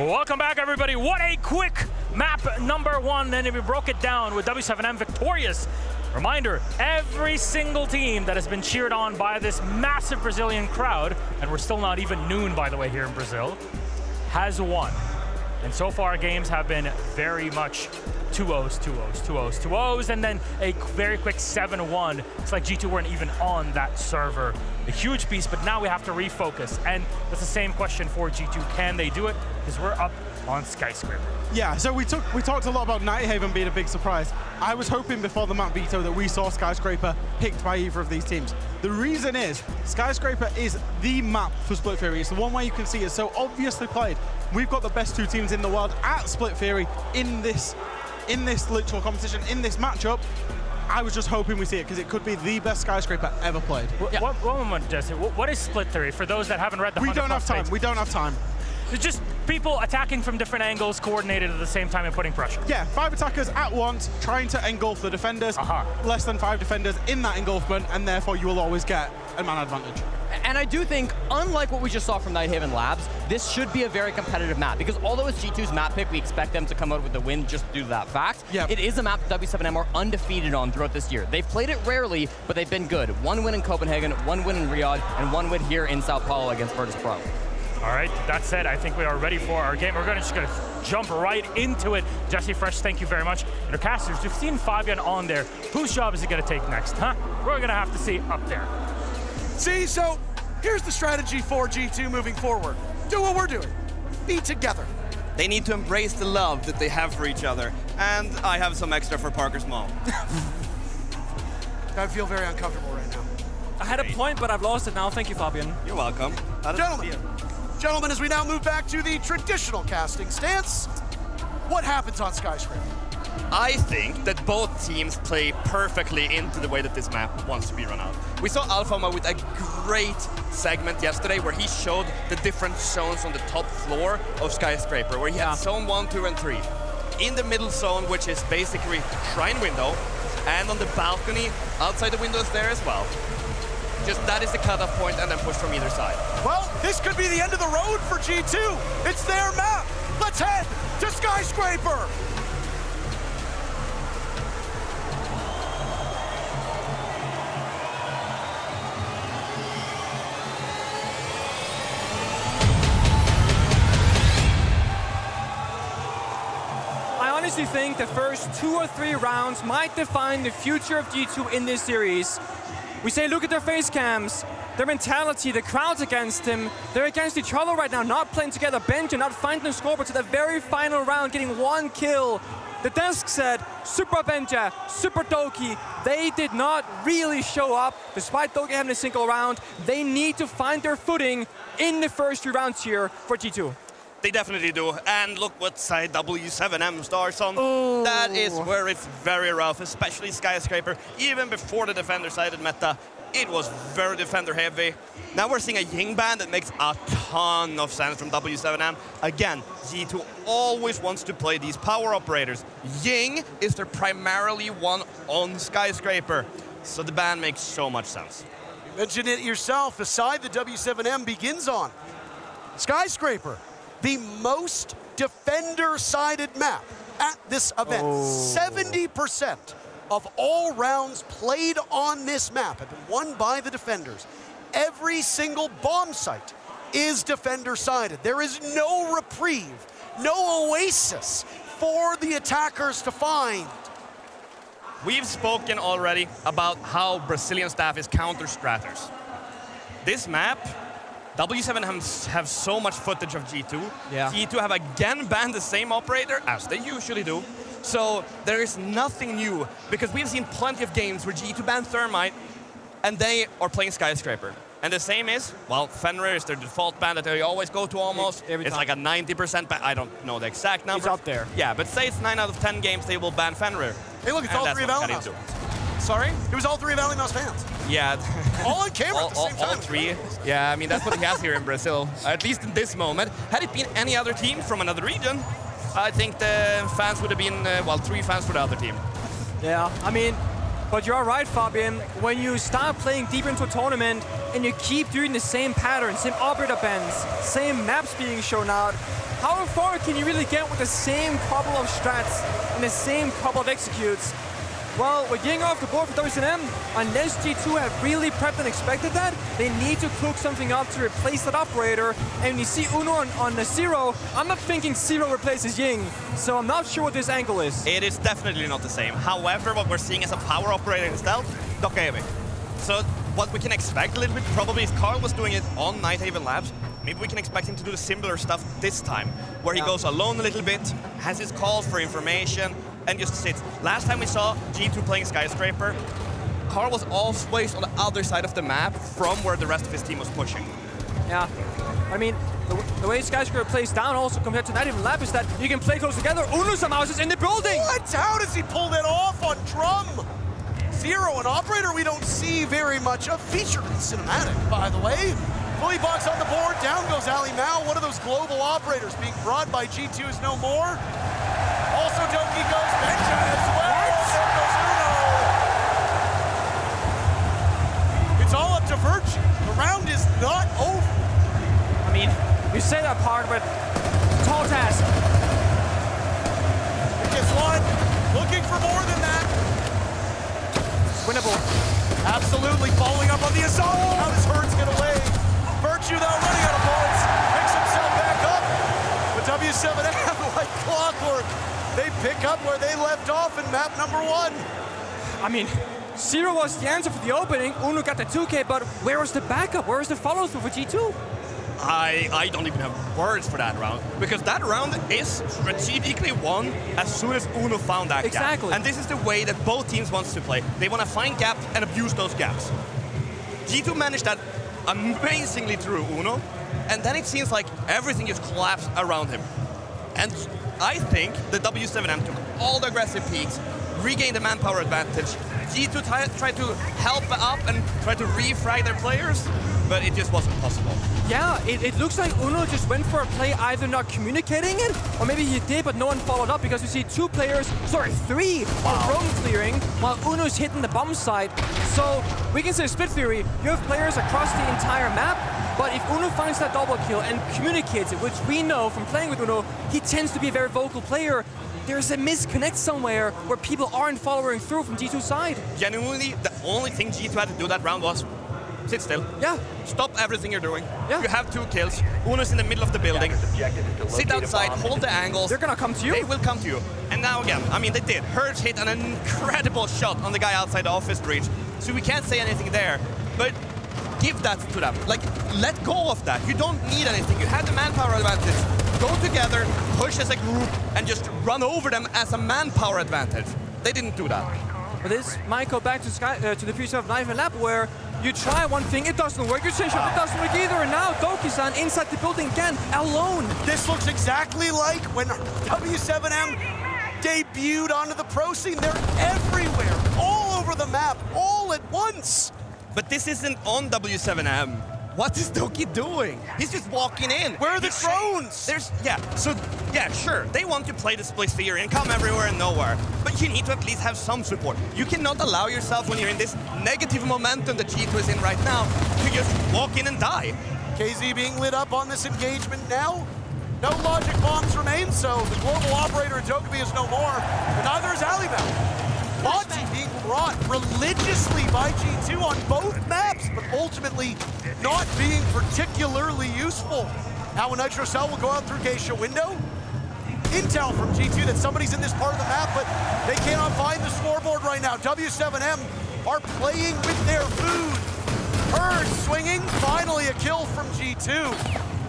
Welcome back, everybody. What a quick map number 1, and if we broke it down with w7m victorious. Reminder, every single team that has been cheered on by this massive Brazilian crowd, and we're still not even noon, by the way, here in Brazil, has won. And so far, games have been very much 2-0s, 2-0s, 2-0s, 2-0s, and then a very quick 7-1. It's like G2 weren't even on that server. A huge piece, but now we have to refocus. And that's the same question for G2. Can they do it? Because we're up on Skyscraper. Yeah, so we talked a lot about Nighthaven being a big surprise. I was hoping before the map veto that we saw Skyscraper picked by either of these teams. The reason is, Skyscraper is the map for Split Fury. It's the one where you can see it's so obviously played. We've got the best 2 teams in the world at Split Fury in this literal competition, in this matchup. I was just hoping we see it because it could be the best Skyscraper ever played. One moment, Jesse. What is Split Fury for those that haven't read the 100+ We don't have time. page? We don't have time. It's just people attacking from different angles, coordinated at the same time and putting pressure. Yeah, 5 attackers at once, trying to engulf the defenders. Less than 5 defenders in that engulfment, and therefore you will always get a man advantage. And I do think, unlike what we just saw from Nighthaven Labs, this should be a very competitive map, because although it's G2's map pick, we expect them to come out with the win just due to that fact. It is a map that w7m are undefeated on throughout this year. They've played it rarely, but they've been good. 1 win in Copenhagen, 1 win in Riyadh, and 1 win here in Sao Paulo against Virtus Pro. All right, that said, I think we are ready for our game. We're just gonna jump right into it. Jesse Fresh, thank you very much. And our casters, we've seen Fabian on there. Whose job is he gonna take next, huh? We're gonna have to see up there. See, so here's the strategy for G2 moving forward. Do what we're doing. Be together. They need to embrace the love that they have for each other. And I have some extra for Parker's mom. I feel very uncomfortable right now. I had a point, but I've lost it now. Thank you, Fabian. You're welcome. Gentlemen, as we now move back to the traditional casting stance, what happens on Skyscraper? I think that both teams play perfectly into the way that this map wants to be run out. We saw Alphama with a great segment yesterday where he showed the different zones on the top floor of Skyscraper, where he had zone 1, 2, and 3. In the middle zone, which is basically Shrine Window, and on the balcony, outside the windows there as well. Just that is the cutoff point, and then push from either side. Well, this could be the end of the road for G2. It's their map. Let's head to Skyscraper. I honestly think the first 2 or 3 rounds might define the future of G2 in this series. We say, look at their face cams, their mentality, the crowd's against him. They're against each other right now, not playing together. Benja not finding the scoreboard to the very final round, getting 1 kill. The desk said, Super Benja, Super Doki. They did not really show up, despite Doki having a single round. They need to find their footing in the first 3 rounds here for G2. They definitely do. And look what side w7m starts on. That is where it's very rough, especially Skyscraper. Even before the defender-sided meta, it was very defender-heavy. Now we're seeing a Ying ban that makes a ton of sense from w7m. Again, G2 always wants to play these power operators. Ying is their primarily one on Skyscraper. So the ban makes so much sense. You mentioned it yourself, the side that w7m begins on. Skyscraper. The most defender-sided map at this event. 70% of all rounds played on this map have been won by the defenders. Every single bomb site is defender-sided. There is no reprieve, no oasis for the attackers to find. We've spoken already about how Brazilian staff is counter-stratters. This map, w7m have so much footage of G2. G2 have again banned the same operator, as they usually do. So there is nothing new, because we've seen plenty of games where G2 banned Thermite, and they are playing Skyscraper. And the same is, well, Fenrir is their default ban that they always go to almost. It's like a 90% ban. I don't know the exact number. It's up there. Yeah, but say it's 9 out of 10 games they will ban Fenrir. Hey, look, it's all 3 of Alamos. Sorry? It was all 3 of Alamos fans. Yeah. All on camera at the same time. All 3. Yeah, I mean, that's what he has here in Brazil, at least in this moment. Had it been any other team from another region, I think the fans would have been, well, 3 fans for the other team. Yeah, I mean, but you're right, Fabian. When you start playing deep into a tournament and you keep doing the same pattern, same operator bans, same maps being shown out, how far can you really get with the same couple of strats and the same couple of executes? Well, with Ying off the board for w7m, unless G2 have really prepped and expected that, they need to cook something up to replace that operator. And when you see Uno on the Zero, I'm not thinking Zero replaces Ying, so I'm not sure what this angle is. It is definitely not the same. However, what we're seeing as a power operator in stealth, w7m. So what we can expect a little bit probably is Carl was doing it on Nighthaven Labs. Maybe we can expect him to do the similar stuff this time, where he goes alone a little bit, has his calls for information, and just sits. Last time we saw G2 playing Skyscraper, Carl was always on the other side of the map from where the rest of his team was pushing. Yeah, I mean, the way Skyscraper plays down also compared to Nighthaven Lab is that you can play close together. Uno somehow is in the building! What? How does he pull that off on Drum? Zero, an operator we don't see very much of, featured in the cinematic, by the way. Fully box on the board, down goes Ali Mao, one of those global operators being brought by G2 is no more. Also Doki goes Benja as well. There goes Uno. It's all up to Virtue. The round is not over. I mean, you say that part, but tall task. Gets one, looking for more than that. Winnable. Absolutely, following up on the assault. How does Hertz get away? Virtue, though, running out of bullets, picks himself back up. But w7m, like clockwork, they pick up where they left off in map number 1. I mean, Zero was the answer for the opening. Uno got the 2K, but where was the backup? Where was the follow-through for G2? I don't even have words for that round, because that round is strategically won as soon as Uno found that Exactly. gap. And this is the way that both teams want to play. They want to find gaps and abuse those gaps. G2 managed that amazingly through Uno, and then it seems like everything just collapsed around him. And I think the w7m took all the aggressive peaks, regained the manpower advantage. G2 tried to help up and try to refrag their players, but it just wasn't possible. Yeah, it looks like Uno just went for a play either not communicating it, or maybe he did, but no one followed up, because we see three are roam clearing, while Uno's hitting the bomb site. So we can say split theory, you have players across the entire map, but if Uno finds that double kill and communicates it, which we know from playing with Uno, he tends to be a very vocal player, there's a misconnect somewhere where people aren't following through from G2's side. Genuinely, the only thing G2 had to do that round was sit still. Yeah. Stop everything you're doing. Yeah. You have 2 kills. Uno's in the middle of the building. Sit outside, hold the angles. They're gonna come to you. They will come to you. And now again, I mean, they did. Hertz hit an incredible shot on the guy outside the office breach. So we can't say anything there. But give that to them. Like, let go of that. You don't need anything. You have the manpower advantage. Go together, push as a group, and just run over them as a manpower advantage. They didn't do that. But this might go back to the future of Nighthaven Lab, where you try one thing, it doesn't work. You say, it doesn't work either. And now Doki-san inside the building again, alone. This looks exactly like when w7m debuted onto the pro scene. They're everywhere, all over the map, all at once. But this isn't on w7m. What is Doki doing? He's just walking in. Where are the drones? Sure, they want to play the split theory and come everywhere and nowhere. But you need to at least have some support. You cannot allow yourself, when you're in this negative momentum that G2 is in right now, to just walk in and die. KZ being lit up on this engagement now. No logic bombs remain, so the global operator in Tokabi is no more, but neither is Ali Mao. Monty being brought religiously by G2 on both maps, but ultimately not being particularly useful. Now a Nitro Cell will go out through Geisha window. Intel from G2 that somebody's in this part of the map, but they cannot find the scoreboard right now. w7m are playing with their food. Herd swinging, finally a kill from G2.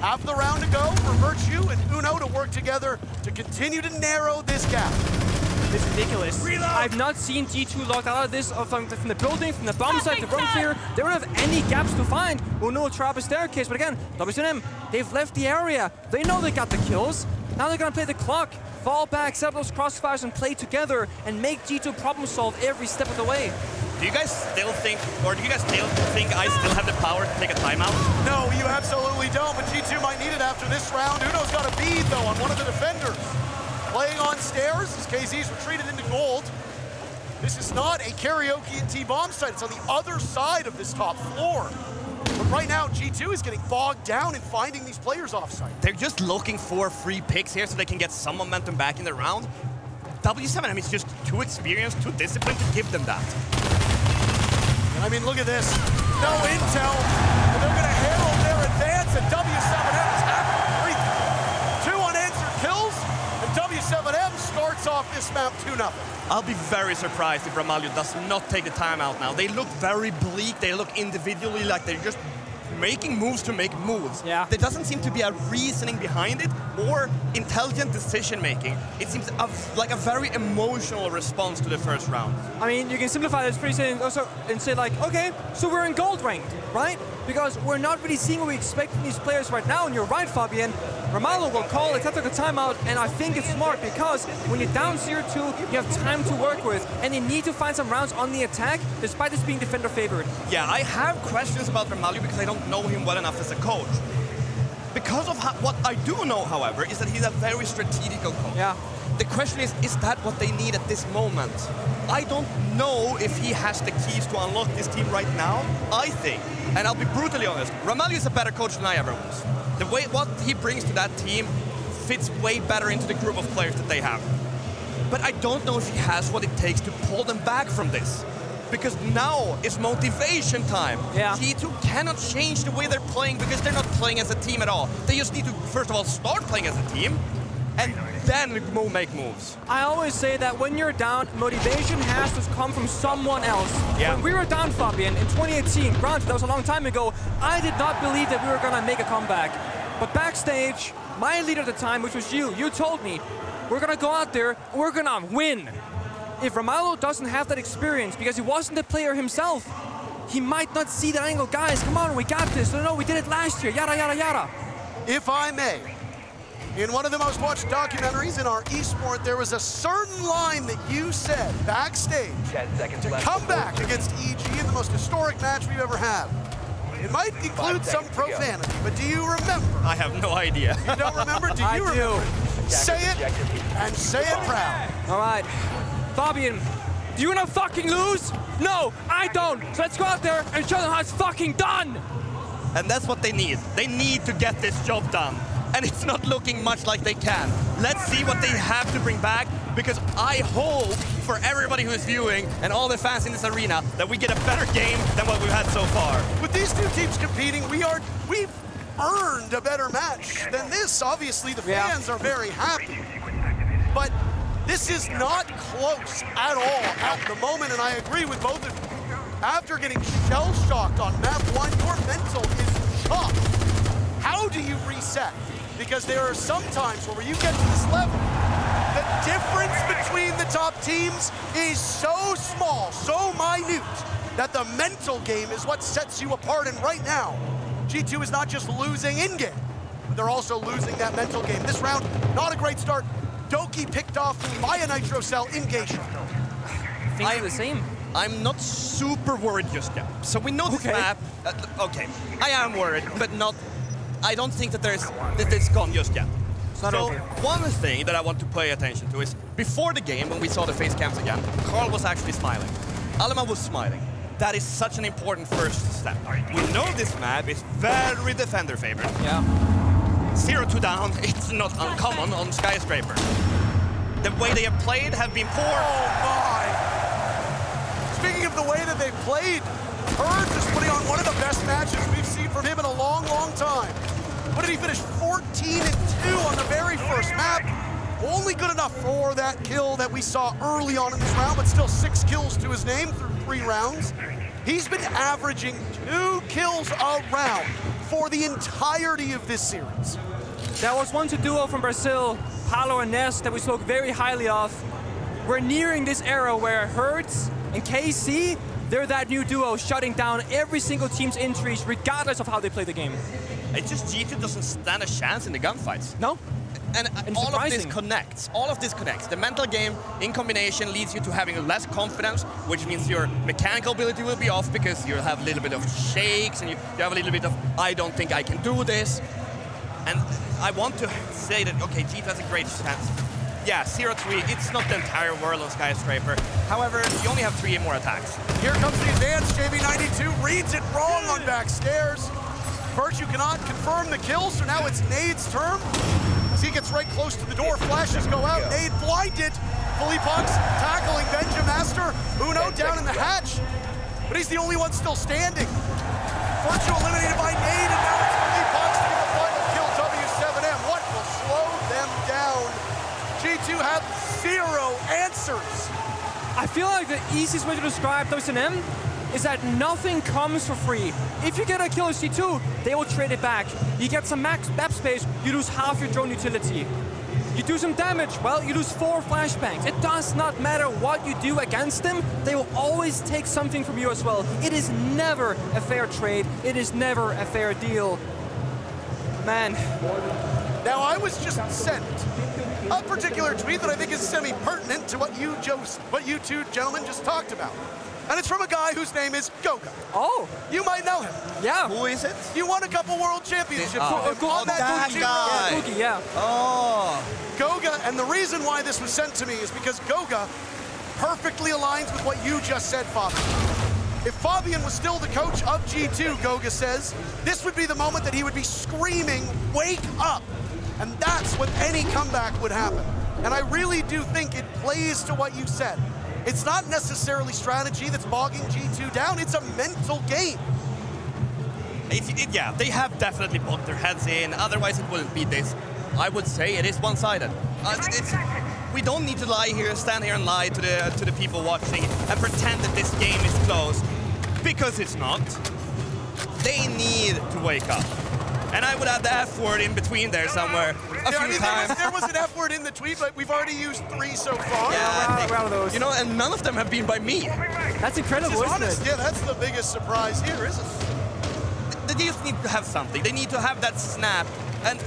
Half the round to go for Virtue and Uno to work together to continue to narrow this gap. It's ridiculous. Reload. I've not seen G2 locked out of this from the building, from the bomb site, the roam clear. They don't have any gaps to find. Uno will try up a staircase, but again, w7m, they've left the area. They know they got the kills. Now they're gonna play the clock, fall back, set up those crossfires and play together and make G2 problem solve every step of the way. Do you guys still think I still have the power to take a timeout? No, you absolutely don't, but G2 might need it after this round. Uno's got a bead, though, on one of the defenders. Playing on stairs as KZ's retreated into gold. This is not a karaoke and T-bomb site. It's on the other side of this top floor. But right now, G2 is getting bogged down in finding these players offsite. They're just looking for free picks here so they can get some momentum back in the round. W7m is just too experienced, too disciplined to give them that. And I mean, look at this. No intel, and they're going to herald their advance, and W7m is having 2 unanswered kills, and W7m starts off this map 2-0. I'll be very surprised if Ramalho does not take the time out now. They look very bleak. They look individually like they're just making moves to make moves. Yeah. There doesn't seem to be a reasoning behind it or intelligent decision-making. It seems like a very emotional response to the first round. I mean, you can simplify this pretty saying also and say like, okay, so we're in gold ranked, right? Because we're not really seeing what we expect from these players right now, and you're right, Fabian. Ramalho will call it, take a timeout, and I think it's smart because when you're down 0-2, you have time to work with, and you need to find some rounds on the attack, despite this being defender favored. Yeah, I have questions about Ramalho because I don't know him well enough as a coach. Because of what I do know, however, is that he's a very strategical coach. Yeah. The question is that what they need at this moment? I don't know if he has the keys to unlock this team right now. I think, and I'll be brutally honest, Ramalho is a better coach than I ever was. The way what he brings to that team fits way better into the group of players that they have. But I don't know if he has what it takes to pull them back from this. Because now is motivation time. Yeah. G2 cannot change the way they're playing because they're not playing as a team at all. They just need to, first of all, start playing as a team, and then make moves. I always say that when you're down, motivation has to come from someone else. Yeah. When we were down, Fabian, in 2018, granted, that was a long time ago, I did not believe that we were going to make a comeback. But backstage, my leader at the time, which was you told me, we're going to go out there, we're going to win. If Ramalho doesn't have that experience, because he wasn't the player himself, he might not see the angle. Guys, come on, we got this. No, we did it last year, yada, yada, yada. If I may, in one of the most watched documentaries in our esport, there was a certain line that you said backstage 10 seconds to left come back against EG in the most historic match we've ever had. It might include some profanity, but do you remember? I have no idea. You don't remember? Do you remember? Say it, and say it proud. All right. Fabian, do you want to fucking lose? No, I don't. So let's go out there and show them how it's fucking done. And that's what they need. They need to get this job done. And it's not looking much like they can. Let's see what they have to bring back, because I hope for everybody who is viewing and all the fans in this arena that we get a better game than what we've had so far. With these two teams competing, we've earned a better match than this. Obviously, the fans are very happy. But this is not close at all at the moment, and I agree with both of you. After getting shell-shocked on map 1, your mental is chopped. How do you reset? Because there are some times where you get to this level, the difference between the top teams is so small, so minute, that the mental game is what sets you apart. And right now, G2 is not just losing in-game, but they're also losing that mental game. This round, not a great start. Doki picked off by a Nitro Cell in Geisha. Things are the same. I'm not super worried just yet. So we know this map. Okay, I am worried, but not. I don't think that it's gone just yet. So one thing that I want to pay attention to is before the game, when we saw the face cams again, Carl was actually smiling. Alema was smiling. That is such an important first step. We know this map is very defender favored. Yeah. 0-2 down, it's not uncommon on Skyscraper. The way they have played have been poor. Oh my! Speaking of the way that they've played, Earth is putting on one of the best matches we've seen from him in a long, long time. What did he finish? 14-2 on the very first map. Only good enough for that kill that we saw early on in this round, but still 6 kills to his name through 3 rounds. He's been averaging 2 kills a round for the entirety of this series. That was one duo from Brazil, Paulo and Ness, that we spoke very highly of. We're nearing this era where Hertz and KC, they're that new duo shutting down every single team's entries, regardless of how they play the game. It's just G2 doesn't stand a chance in the gunfights. No. And all of this connects. All of this connects. The mental game in combination leads you to having less confidence, which means your mechanical ability will be off because you have a little bit of shakes and you have a little bit of, I don't think I can do this. And I want to say that, okay, G2 has a great chance. Yeah, 0-3, it's not the entire world on Skyscraper. However, you only have 3 more attacks. Here comes the advance. JB92 reads it wrong on back stairs. Virtue cannot confirm the kill, so now it's Nade's turn. As he gets right close to the door, flashes go out, Nade blinded. Philippox tackling Benjamaster. Uno down in the hatch, but he's the only one still standing. Virtue eliminated by Nade, and now it's Philippox to get the final kill. W7M, what will slow them down? G2 have 0 answers. I feel like the easiest way to describe w7m is that nothing comes for free. If you get a kill with C2, they will trade it back. You get some max map space, you lose half your drone utility. You do some damage, well, you lose 4 flashbangs. It does not matter what you do against them, they will always take something from you as well. It is never a fair trade, it is never a fair deal. Man. Now, I was just sent a particular tweet that I think is semi-pertinent to what you two gentlemen just talked about. And it's from a guy whose name is Goga. Oh. You might know him. Yeah. Who is it? You won a couple world championships. Oh, that guy. Googie, yeah. Oh. Goga, and the reason why this was sent to me is because Goga perfectly aligns with what you just said, Fabian. If Fabian was still the coach of G2, Goga says, this would be the moment that he would be screaming, wake up. And that's when any comeback would happen. And I really do think it plays to what you said. It's not necessarily strategy that's bogging G2 down, it's a mental game. Yeah, they have definitely bogged their heads in, otherwise it wouldn't be this. I would say it is one-sided. We don't need to stand here and lie to the people watching and pretend that this game is close, because it's not. They need to wake up. And I would add the F word in between there somewhere a few times. There was an F word in the tweet, but we've already used 3 so far. Yeah, those. You know, and none of them have been by me. That's incredible, isn't it? Yeah, that's the biggest surprise here, isn't it? They just need to have something. They need to have that snap. And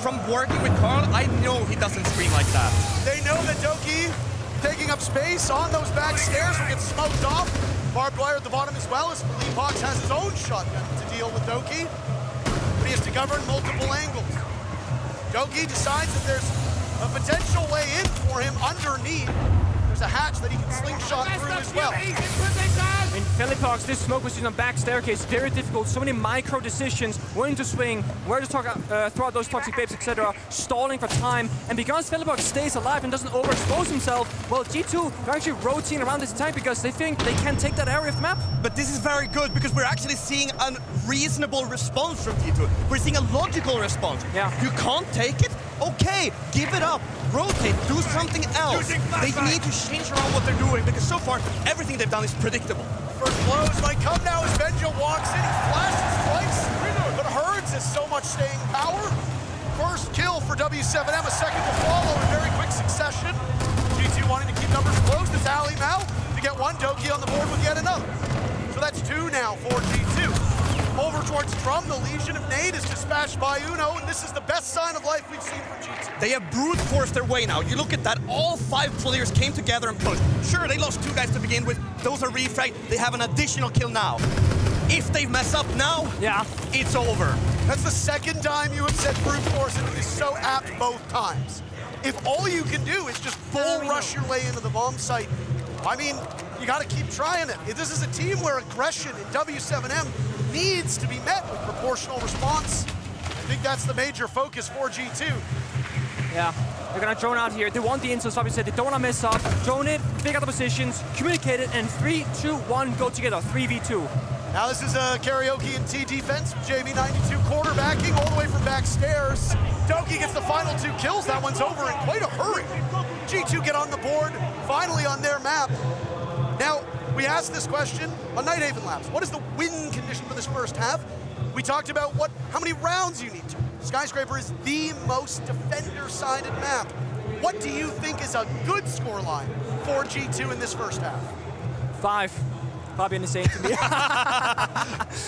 from working with Carl, I know he doesn't scream like that. They know that Doki taking up space on those back stairs will get smoked off. Barbed wire at the bottom as well, as Philippox has his own shotgun to deal with Doki. He has to govern multiple angles. Doki decides that there's a potential way in for him underneath. There's a hatch that he can slingshot through as well. In Philippox, this smoke was used on back staircase, very difficult, so many micro decisions, when to swing, where to throw out those toxic babes, etc., stalling for time, and because Philippox stays alive and doesn't overexpose himself, well, G2, they're actually rotating around this attack because they think they can take that area of the map. But this is very good, because we're actually seeing a reasonable response from G2. We're seeing a logical response. Yeah. You can't take it? Okay, give it up. Rotate, do something else. They need to change around what they're doing, because so far, everything they've done is predictable. First blows might come now as Benja walks in. He flashes twice, but Herds has so much staying power. First kill for W7M, a second to follow in very quick succession. G2 wanting to keep numbers close. It's Ali Mao to get one. Doki on the board with yet another. So that's 2 now for G2. Over towards Drum, the Legion of Nade is dispatched by Uno, and this is the best sign of life we've seen from G2. They have brute forced their way now. You look at that, all 5 players came together and pushed. Sure, they lost 2 guys to begin with. Those are refragged. They have an additional kill now. If they mess up now, it's over. That's the second time you have said brute force, and it is so apt both times. If all you can do is just bull rush your way into the bomb site, I mean, you got to keep trying it. This is a team where aggression in W7M needs to be met with proportional response. I think that's the major focus for G2. Yeah, they're gonna drone out here. They want the intel, so obviously they don't want to mess up. Drone it, pick out the positions, communicate it, and 3, 2, 1, go together. 3v2. Now this is a karaoke and T defense. JB92 quarterbacking all the way from backstairs. Doki gets the final 2 kills. That one's over in quite a hurry. G2 get on the board, finally on their map. Now, we asked this question on Nighthaven Labs. What is the win condition for this first half? We talked about how many rounds you need to. Skyscraper is the most defender-sided map. What do you think is a good scoreline for G2 in this first half? 5. Probably the same to me.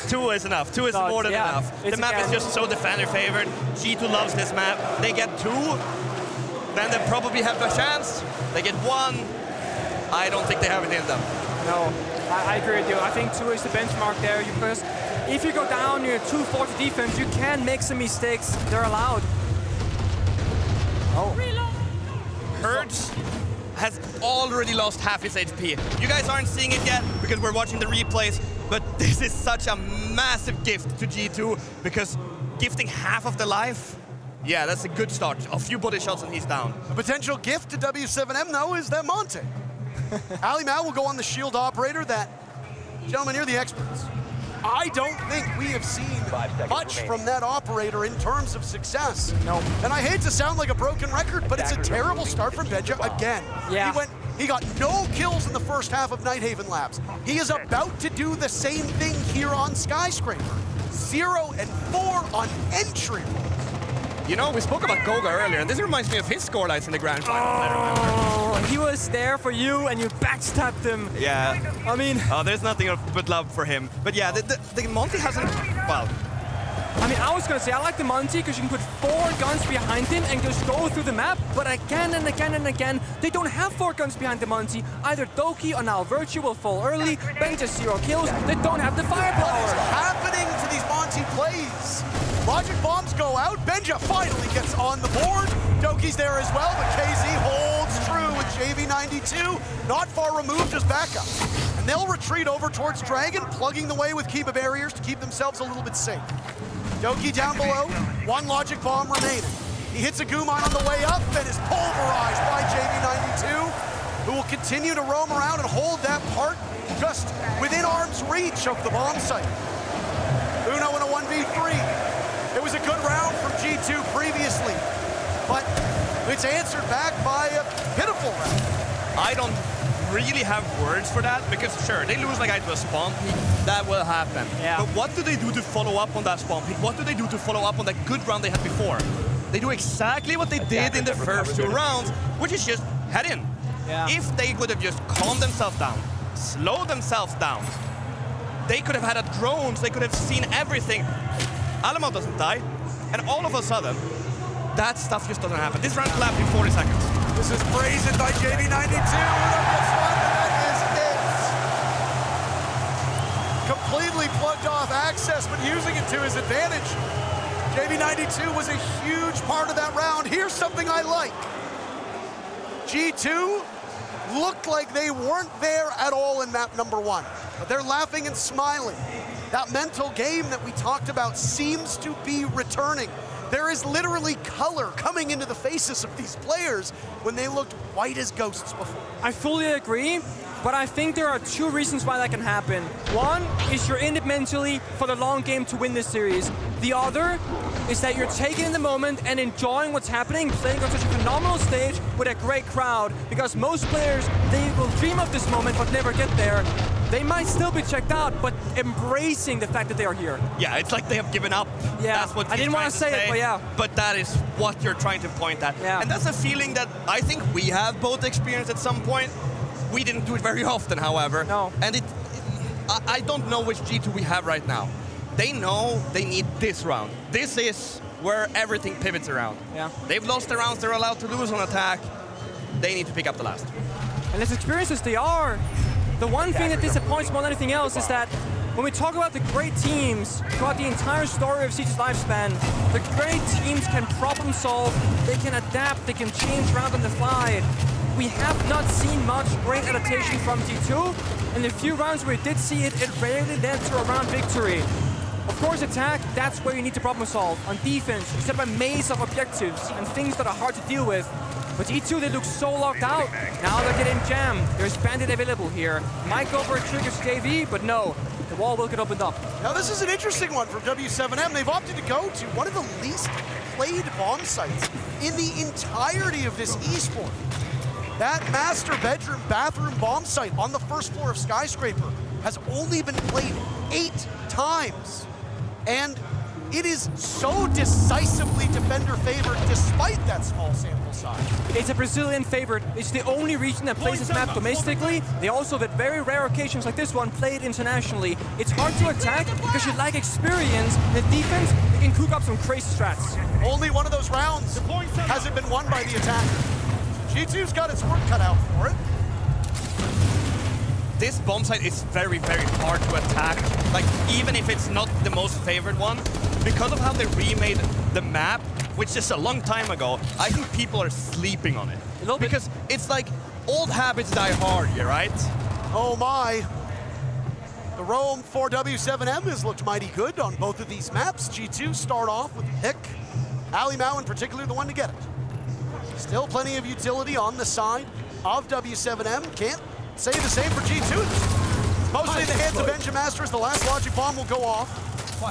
2 is enough. 2 is more than enough. The map is just so defender-favored. G2 loves this map. They get 2, then they probably have a chance. They get 1. I don't think they have it in them. No, I agree with you. I think 2 is the benchmark there, because if you go down your 2-40 defense, you can make some mistakes. They're allowed. Oh. Herds has already lost half his HP. You guys aren't seeing it yet because we're watching the replays. but this is such a massive gift to G2 because gifting half of the life, yeah, that's a good start. A few body shots and he's down. A potential gift to W7M, though, is that Monte. Ali Mao will go on the shield operator. That, gentlemen, you're the experts. I don't think we have seen much from that operator in terms of success. No. And I hate to sound like a broken record, but it's a terrible start from Benja again. Yeah. He got no kills in the first half of Nighthaven Labs. He is about to do the same thing here on Skyscraper. 0 and 4 on entry. You know, we spoke about Goga earlier, and this reminds me of his scorelines in the Grand Final. Oh, he was there for you, and you backstabbed him. Yeah. I mean... Oh, there's nothing but love for him. But yeah, the Monty hasn't... Well... I mean, I was going to say, I like the Monty because you can put 4 guns behind him and just go through the map, but again and again and again, they don't have 4 guns behind the Monty. Either Doki or now Virtue will fall early, Benja 0 kills, they don't have the firepower. What is happening to these Monty plays? Logic bombs go out, Benja finally gets on the board. Doki's there as well, but KZ holds true with JV92, not far removed as backup. And they'll retreat over towards Dragon, plugging the way with Kiba barriers to keep themselves a little bit safe. Doki down below, 1 logic bomb remaining. He hits a Gumon on the way up and is pulverized by JV92, who will continue to roam around and hold that part just within arm's reach of the bomb site. Uno in a 1v3. It was a good round from G2 previously, but it's answered back by a pitiful round. I don't really have words for that because sure, they lose like to a spawn peak, that will happen. Yeah. But what do they do to follow up on that spawn peak? What do they do to follow up on that good round they had before? They do exactly what they did in the first 2 rounds, which is just head in. Yeah. If they would have just calmed themselves down, slowed themselves down, they could have had a drones, they could have seen everything. Alamo doesn't die, and all of a sudden, that stuff just doesn't happen. This round collapsed in 40 seconds. This is brazen by JV92. That is it. Completely plugged off access, but using it to his advantage. JV92 was a huge part of that round. Here's something I like. G2 looked like they weren't there at all in map number 1, but they're laughing and smiling. That mental game that we talked about seems to be returning. There is literally color coming into the faces of these players when they looked white as ghosts before. I fully agree, but I think there are 2 reasons why that can happen. One is you're in it mentally for the long game to win this series. The other is that you're taking in the moment and enjoying what's happening, playing on such a phenomenal stage with a great crowd. Because most players, they will dream of this moment but never get there. They might still be checked out, but embracing the fact that they are here. Yeah, it's like they have given up. Yeah, that's what I didn't want to say it, but yeah. But that is what you're trying to point at. Yeah. And that's a feeling that I think we have both experienced at some point. We didn't do it very often, however. No. And I don't know which G2 we have right now. They know they need this round. This is where everything pivots around. Yeah. They've lost the rounds they're allowed to lose on attack. They need to pick up the last. And as experienced as they are, the one thing that disappoints more than anything else is that when we talk about the great teams throughout the entire story of Siege's lifespan, the great teams can problem solve, they can adapt, they can change around on the fly. We have not seen much great adaptation from G2. In the few rounds where we did see it, it rarely led to a round victory. Of course, attack, that's where you need to problem solve. On defense, you set up a maze of objectives and things that are hard to deal with. But G2, they look so locked out. Now they're getting jammed. There's Bandit available here. Might go for a trick of JV, but no. The wall will get opened up. Now this is an interesting one from W7M. They've opted to go to one of the least played bomb sites in the entirety of this esport. That master bedroom, bathroom bomb site on the first floor of Skyscraper has only been played 8 times. And it is so decisively defender favored despite that small sample size. It's a Brazilian favorite. It's the only region that plays this map domestically. They also, with very rare occasions like this one, play it internationally. It's hard to attack because you lack experience. The defense, they can cook up some crazy strats. Only one of those rounds hasn't been won by the attacker. G2's got its work cut out for it. This bomb site is very, very hard to attack. Like, even if it's not the most favored one, because of how they remade the map, which is a long time ago, I think people are sleeping on it. Because it's like old habits die hard, yeah, right? Oh my. The roam for W7M has looked mighty good on both of these maps. G2 start off with a pick. Alimao in particular, the one to get it. Still plenty of utility on the side of W7M. Can't say the same for G2. Mostly in the hands of Benjamin as the last logic bomb will go off.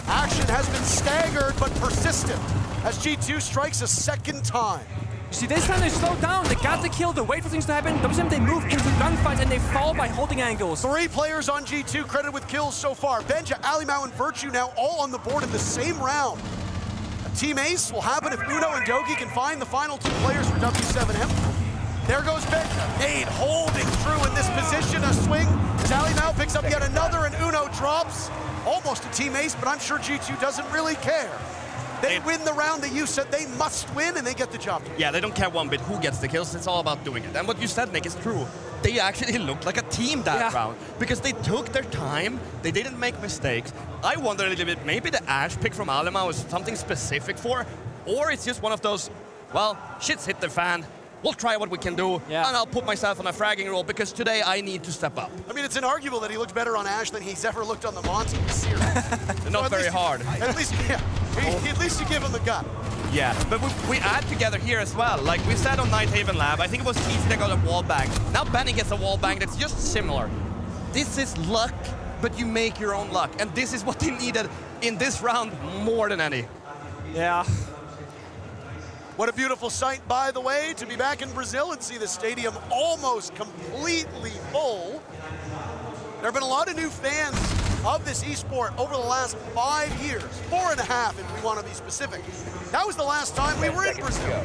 Action has been staggered but persistent as G2 strikes a second time. You see, this time they slow down. They got the kill. They wait for things to happen. W7M, they move into gunfights and they fall by holding angles. 3 players on G2 credited with kills so far. Benja, Alimao, and Virtue now all on the board in the same round. A team ace will happen if Uno and Dogi can find the final 2 players for W7M. There goes Benja. Nade holding true in this position. A swing as Alimao picks up yet another and Uno drops. Almost a team ace, but I'm sure G2 doesn't really care. They win the round that you said they must win, and they get the job done. Yeah, they don't care one bit who gets the kills. It's all about doing it. And what you said, Nick, is true. They actually looked like a team that round because they took their time. They didn't make mistakes. I wonder a little bit, maybe the Ash pick from Alimao is something specific for, or it's just one of those, well, shit's hit the fan. We'll try what we can do, and I'll put myself on a fragging role because today I need to step up. I mean, it's inarguable that he looked better on Ash than he's ever looked on the Monty this series. Not very hard. At least, at least you give him the gut. Yeah, but we add together here as well. Like we said on Nighthaven Lab, I think it was easy that got a wall bang. Now Benny gets a wall bang that's just similar. This is luck, but you make your own luck. And this is what they needed in this round more than any. Yeah. What a beautiful sight, by the way, to be back in Brazil and see the stadium almost completely full. There have been a lot of new fans of this esport over the last 5 years, 4.5 if we want to be specific. That was the last time we were in Brazil.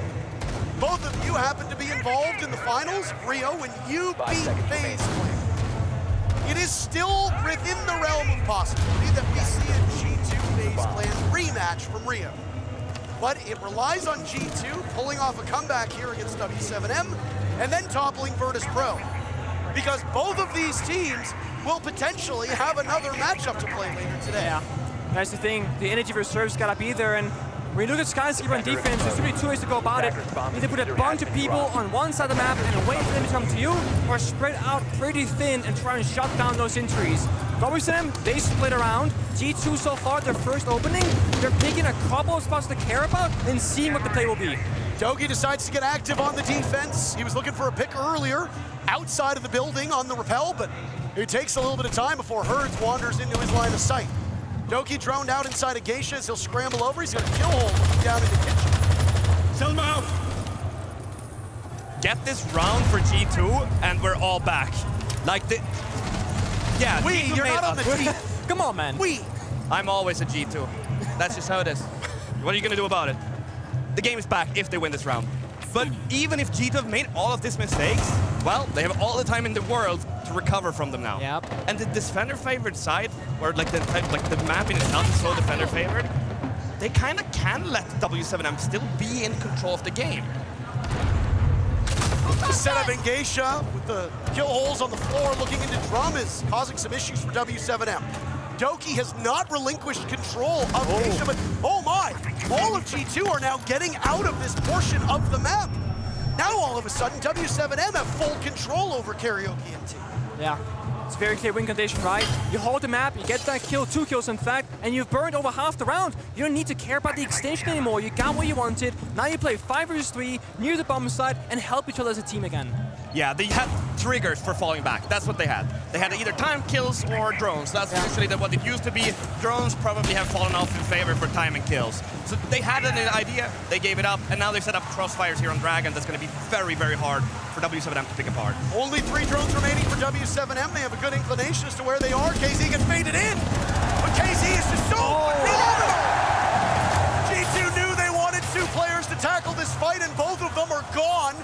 Both of you happened to be involved in the finals, Rio, when you beat FaZe Clan. It is still within the realm of possibility that we see a G2 FaZe Clan rematch from Rio. But it relies on G2 pulling off a comeback here against W7M and then toppling Virtus Pro. Because both of these teams will potentially have another matchup to play later today. Yeah, that's the thing. The energy reserve's gotta be there, and when you look at Skyscraper on defense, there's really 2 ways to go about it. Either put a bunch of people on one side of the map and wait for them to come to you, or spread out pretty thin and try and shut down those entries. W7M, they split around. G2 so far, their first opening, they're picking a couple of spots to care about and seeing what the play will be. Dogi decides to get active on the defense. He was looking for a pick earlier outside of the building on the rappel, but it takes a little bit of time before Herds wanders into his line of sight. Doki droned out inside of Geisha as he'll scramble over. He's got a kill hole looking down in the kitchen. Sell him out. Get this round for G2 and we're all back. Like the... Yeah, you're not on the team. Come on, man. I'm always a G2. That's just how it is. What are you going to do about it? The game is back if they win this round. But even if G2 have made all of these mistakes, well, they have all the time in the world to recover from them now. Yep. And the defender-favored side, or like the map in itself is so defender-favored, they kind of can let W7M still be in control of the game. The setup in Geisha with the kill holes on the floor looking into drum is causing some issues for W7M. Doki has not relinquished control of Geisha, but oh my! All of G2 are now getting out of this portion of the map. Now all of a sudden, W7M have full control over Karaoke and team. Yeah, it's a very clear win condition, right? You hold the map, you get that kill, 2 kills in fact, and you've burned over half the round. You don't need to care about the extension anymore. You got what you wanted. Now you play 5 versus 3 near the bomb side and help each other as a team again. Yeah, they had triggers for falling back. That's what they had. They had either time kills or drones. That's usually what it used to be. Drones probably have fallen off in favor for time and kills. So they had an idea, they gave it up, and now they set up crossfires here on Dragon. That's going to be very, very hard for W7M to pick apart. Only 3 drones remaining for W7M. They have a good inclination as to where they are. KZ gets faded in, but KZ is just so phenomenal. G2 knew they wanted 2 players to tackle this fight, and both of them are gone.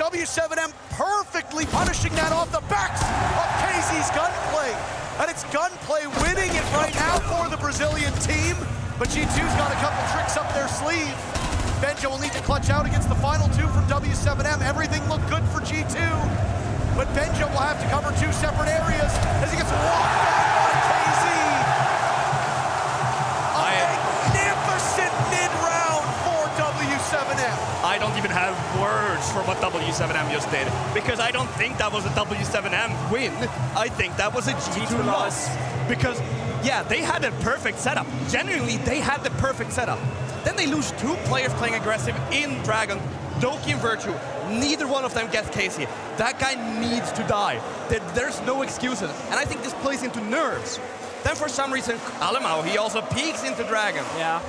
W7M perfectly punishing that off the backs of KZ's gunplay. And it's gunplay winning it right now for the Brazilian team. But G2's got a couple tricks up their sleeve. Benja will need to clutch out against the final 2 from W7M. Everything looked good for G2. But Benja will have to cover 2 separate areas as he gets walked down by KZ. A magnificent mid-round for W7M. I don't even have words for what W7M just did, because I don't think that was a W7M win. I think that was a G2 loss. Because, yeah, they had a perfect setup. Genuinely, they had the perfect setup. Then they lose 2 players playing aggressive in Dragon, Doki and Virtue. Neither one of them gets Casey. That guy needs to die. There's no excuses. And I think this plays into nerves. Then for some reason, Alemão, he also peeks into Dragon. Yeah.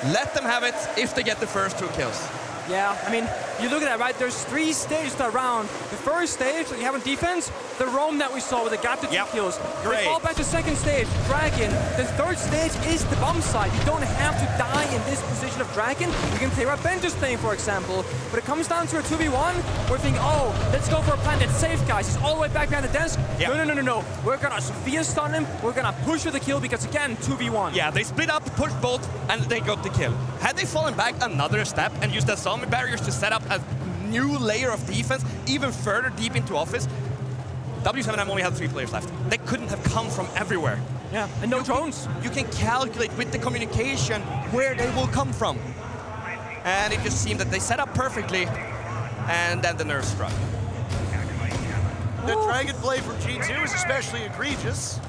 Let them have it if they get the first 2 kills. Yeah, I mean, you look at that, right? There's 3 stages to that round. The first stage that you have on defense, the roam that we saw with the gap to 2 kills. Great. We fall back to second stage, Dragon. The third stage is the bomb side. You don't have to die in this position of Dragon. You can play what Benj is playing, for example. But it comes down to a 2v1, we're thinking, oh, let's go for a plan that's safe, guys. He's all the way back behind the desk. No. We're gonna Sophia stun him. We're gonna push for the kill because, again, 2v1. Yeah, they split up, pushed both, and they got the kill. Had they fallen back another step and used the zombie barriers to set up a new layer of defense, even further deep into office, W7M only had 3 players left. They couldn't have come from everywhere. Yeah, and no drones. You can calculate with the communication where they will come from. And it just seemed that they set up perfectly, and then the nerves struck. The Dragon play from G2 is especially egregious.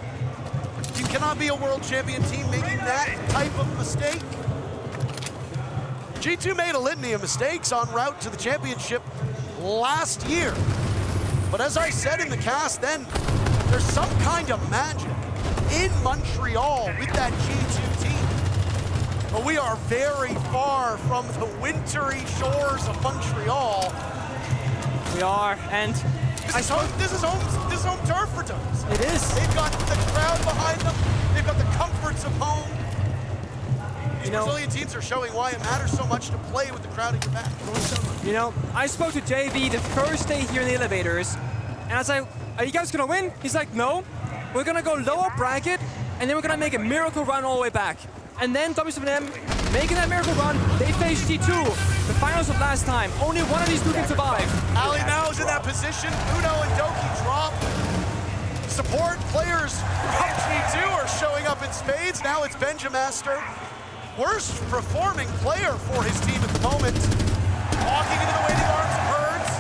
You cannot be a world champion team making that type of mistake. G2 made a litany of mistakes en route to the championship last year. But as I said in the cast then, there's some kind of magic in Montreal with that G2 team. But we are very far from the wintry shores of Montreal. We are, and this is home turf for Dogs. It is. They've got the crowd behind them. They've got the comforts of home. These Brazilian teams are showing why it matters so much to play with the crowd at your back. You know, I spoke to JV the first day here in the elevators, and I was like, are you guys gonna win? He's like, no. We're gonna go lower bracket, and then we're gonna make a miracle run all the way back. And then W7M making that miracle run, they faced G2, the finals of last time. Only one of these 2 can survive. Alemão is in that position. Uno and Doki drop. Support players from G2 are showing up in spades. Now it's Benjamaster. Worst performing player for his team at the moment. Walking into the waiting arms of Herds.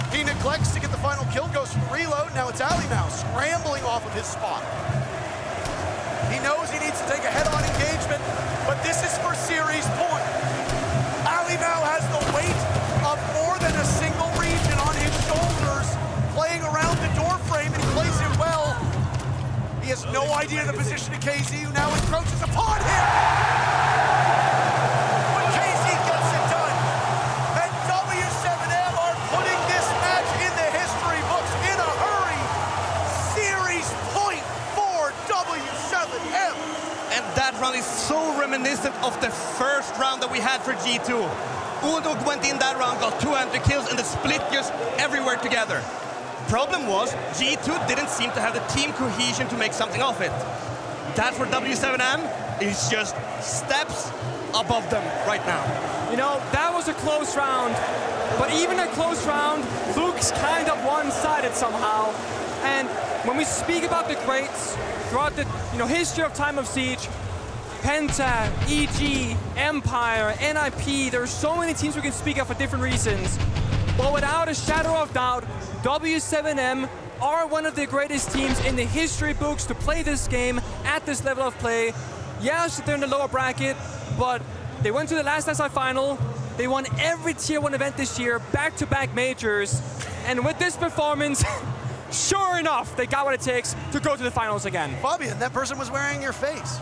He neglects to get the final kill, goes for reload. Now it's Alemão scrambling off of his spot. He knows he needs to take a head-on engagement, but this is for series point. Alemão has the weight of more than a single region on his shoulders, playing around the door frame, and he plays it well. He has no idea the position of KZ, who now encroaches upon him. But KZ gets it done. And W7M are putting this match in the history books in a hurry. Series point for W7M. And that round is so reminiscent of the first round that we had for G2. Uno went in that round, got 200 kills, and the split just everywhere together. Problem was, G2 didn't seem to have the team cohesion to make something of it. That's where W7M is just steps above them right now. You know, that was a close round, but even a close round looks kind of one-sided somehow. And when we speak about the greats throughout the history of Time of Siege, Penta, EG, Empire, NIP, there are so many teams we can speak of for different reasons. But without a shadow of doubt, W7M are one of the greatest teams in the history books to play this game at this level of play. Yes, they're in the lower bracket, but they went to the last SI final. They won every Tier 1 event this year, back-to-back majors. And with this performance, sure enough, they got what it takes to go to the finals again. Fabian, that person was wearing your face.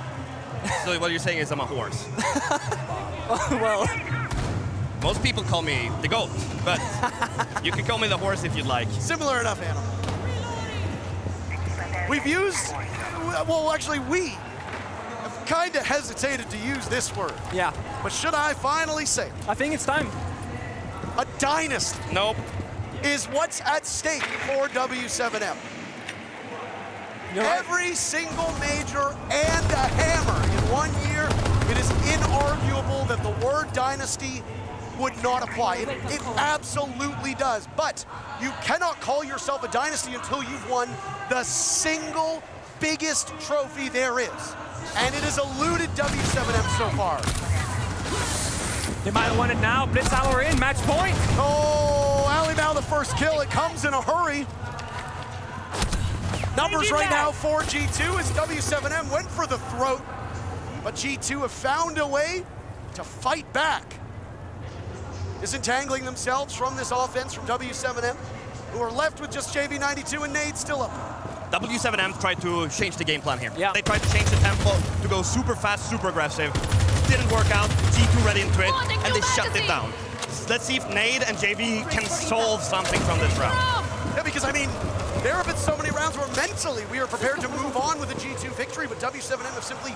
So what you're saying is I'm a horse. Well, most people call me the GOAT, but you can call me the horse if you'd like. Similar enough animal. We've used, well, actually we have kind of hesitated to use this word. Yeah. But should I finally say it? I think it's time. A dynasty. Nope. Is what's at stake for W7M. Every single major and a hammer in 1 year, it is inarguable that the word dynasty would not apply. It absolutely does. But you cannot call yourself a dynasty until you've won the single biggest trophy there is. And it has eluded W7M so far. They might have won it now. Blitz hour in, match point. Oh, Alimau the first kill. It comes in a hurry. Numbers right now for G2 as w7m went for the throat, but G2 have found a way to fight back. Disentangling themselves from this offense from w7m, who are left with just JV92 and Nade still up. w7m tried to change the game plan here. Yeah. They tried to change the tempo to go super fast, super aggressive. Didn't work out. G2 read into it, and they shut it down. Let's see if Nade and JV can solve something from this round. Yeah, because I mean, there have been so many rounds where mentally we are prepared to move on with a G2 victory, but w7m have simply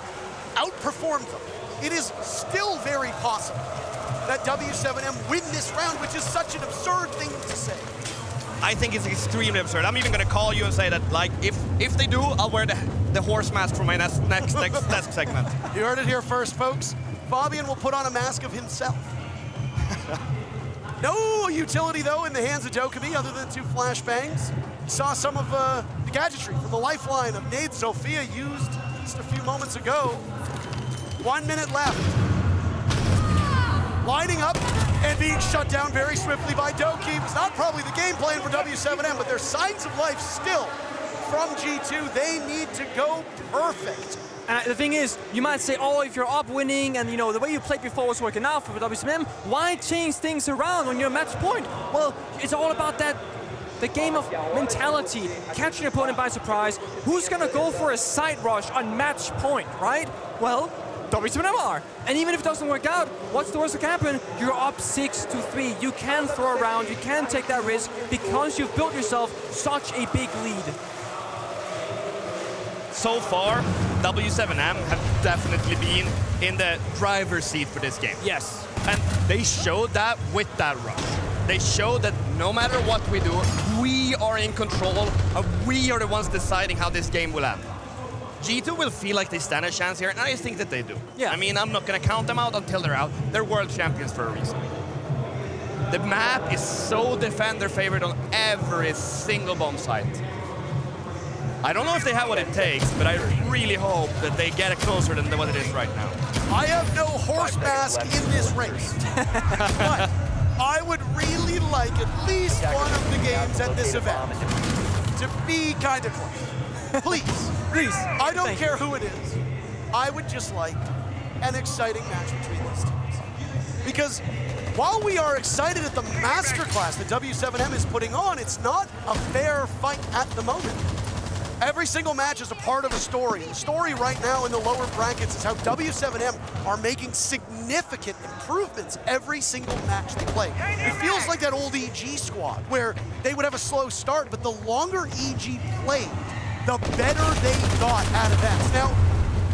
outperformed them. It is still very possible that w7m win this round, which is such an absurd thing to say. I think it's extremely absurd. I'm even going to call you and say that, like, if they do, I'll wear the horse mask for my next segment. You heard it here first, folks. Fabian will put on a mask of himself. No utility, though, in the hands of Dokkaebi other than 2 flashbangs. Saw some of the gadgetry from the lifeline of Nade Sophia used just a few moments ago. 1 minute left. Lining up and being shut down very swiftly by Doki. It was not probably the game plan for w7m, but there's signs of life still from G2. They need to go perfect. And the thing is, you might say, oh, if you're up winning and, you know, the way you played before was working out for w7m, why change things around when you're match point? Well, it's all about the game of mentality, catching your opponent by surprise. Who's gonna go for a side rush on match point, right? Well, w7m are. And even if it doesn't work out, what's the worst that can happen? You're up 6-3. You can throw around, you can take that risk because you've built yourself such a big lead. So far, w7m have definitely been in the driver's seat for this game. Yes. And they showed that with that rush. They showed that no matter what we do, we are in control, and we are the ones deciding how this game will end. G2 will feel like they stand a chance here, and I think that they do. Yeah. I mean, I'm not going to count them out until they're out. They're world champions for a reason. The map is so defender favored on every single bomb site. I don't know if they have what it takes, but I really hope that they get it closer than what it is right now. I have no horse mask in this race, but I would really like at least one of the games at this event to be kind of close. Please. Please. I don't care who it is. I would just like an exciting match between these teams. Because while we are excited at the masterclass that w7m is putting on, it's not a fair fight at the moment. Every single match is a part of a story. The story right now in the lower brackets is how w7m are making significant improvements every single match they play. It feels like that old EG squad where they would have a slow start, but the longer EG played, the better they got at events. Now,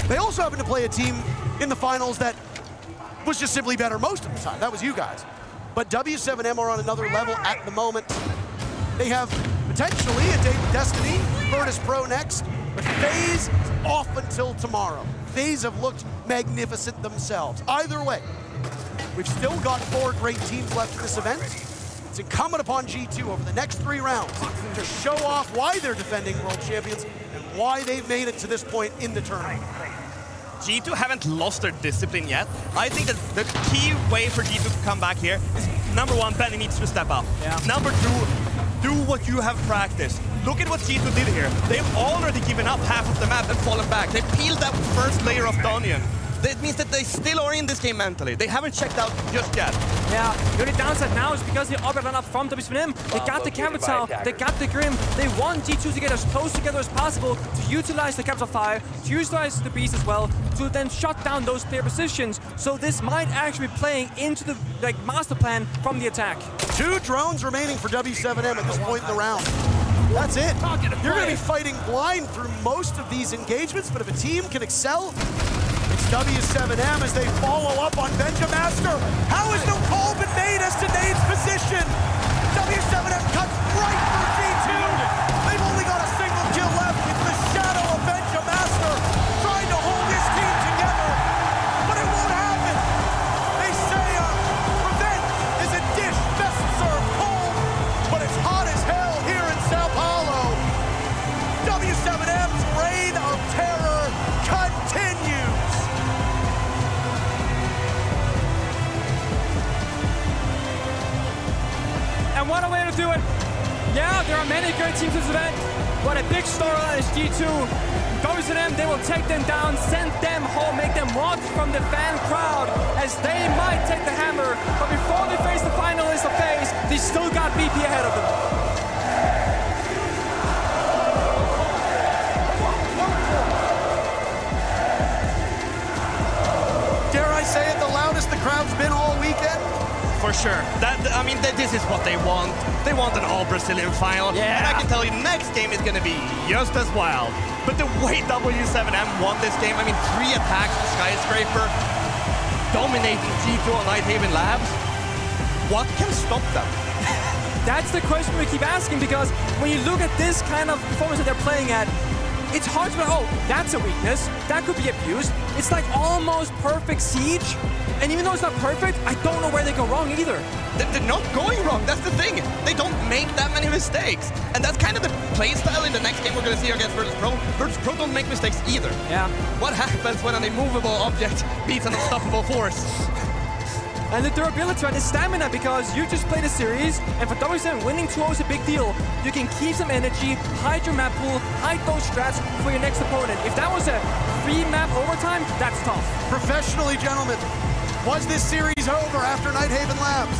they also happen to play a team in the finals that was just simply better most of the time. That was you guys. But w7m are on another level at the moment. They have potentially a date with Destiny, Virtus Pro next, but FaZe off until tomorrow. FaZe have looked magnificent themselves. Either way, we've still got 4 great teams left in this event. It's incumbent upon G2 over the next 3 rounds to show off why they're defending world champions and why they've made it to this point in the tournament. G2 haven't lost their discipline yet. I think that the key way for G2 to come back here is, number 1, Benny needs to step up. Yeah. Number 2, do what you have practiced. Look at what G2 did here. They've already given up half of the map and fallen back. They peeled that first layer of Dungeon. That means that they still are in this game mentally. They haven't checked out just yet. Yeah, the only downside now is because they overrun up from w7m. They got the capital, they got the Grim. They want G2 to get as close together as possible to utilize the capital fire, to utilize the beast as well, to then shut down those clear positions. So this might actually be playing into the master plan from the attack. 2 drones remaining for w7m at this point in the round. That's it. You're going to be fighting blind through most of these engagements, but if a team can excel, it's w7m as they follow up on Benjamaster. How has no call been made as to Nade's position? w7m cuts right through G2. They've only got a single kill left. It's the shadow of Benjamaster trying to hold his team together, but it won't happen. They say revenge is a dish best served cold, but it's hot as hell here in Sao Paulo. w7m's reign of terror continues. And what a way to do it. Yeah, there are many great teams in this event, but a big storyline is G2. w7m, they will take them down, send them home, make them watch from the fan crowd as they might take the hammer. But before they face the finalists of FaZe, they still got BP ahead of them. Dare I say it, the loudest the crowd's been all weekend? For sure. I mean, this is what they want. They want an all-Brazilian final. Yeah. And I can tell you, next game is going to be just as wild. But the way w7m won this game, I mean, 3 attacks on Skyscraper, dominating G2 on Nighthaven Labs. What can stop them? That's the question we keep asking, because when you look at this kind of performance that they're playing at, it's hard to know, oh, that's a weakness, that could be abused. It's like almost perfect Siege, and even though it's not perfect, I don't know where they go wrong either. They're not going wrong, that's the thing. They don't make that many mistakes. And that's kind of the playstyle in the next game we're going to see against Virtus Pro. Virtus Pro don't make mistakes either. Yeah. What happens when an immovable object beats an unstoppable force? And the durability and the stamina, because you just played a series, and for w7m, winning 2-0 is a big deal. You can keep some energy, hide your map pool, hide those strats for your next opponent. If that was a 3-map overtime, that's tough. Professionally, gentlemen, was this series over after Nighthaven Labs?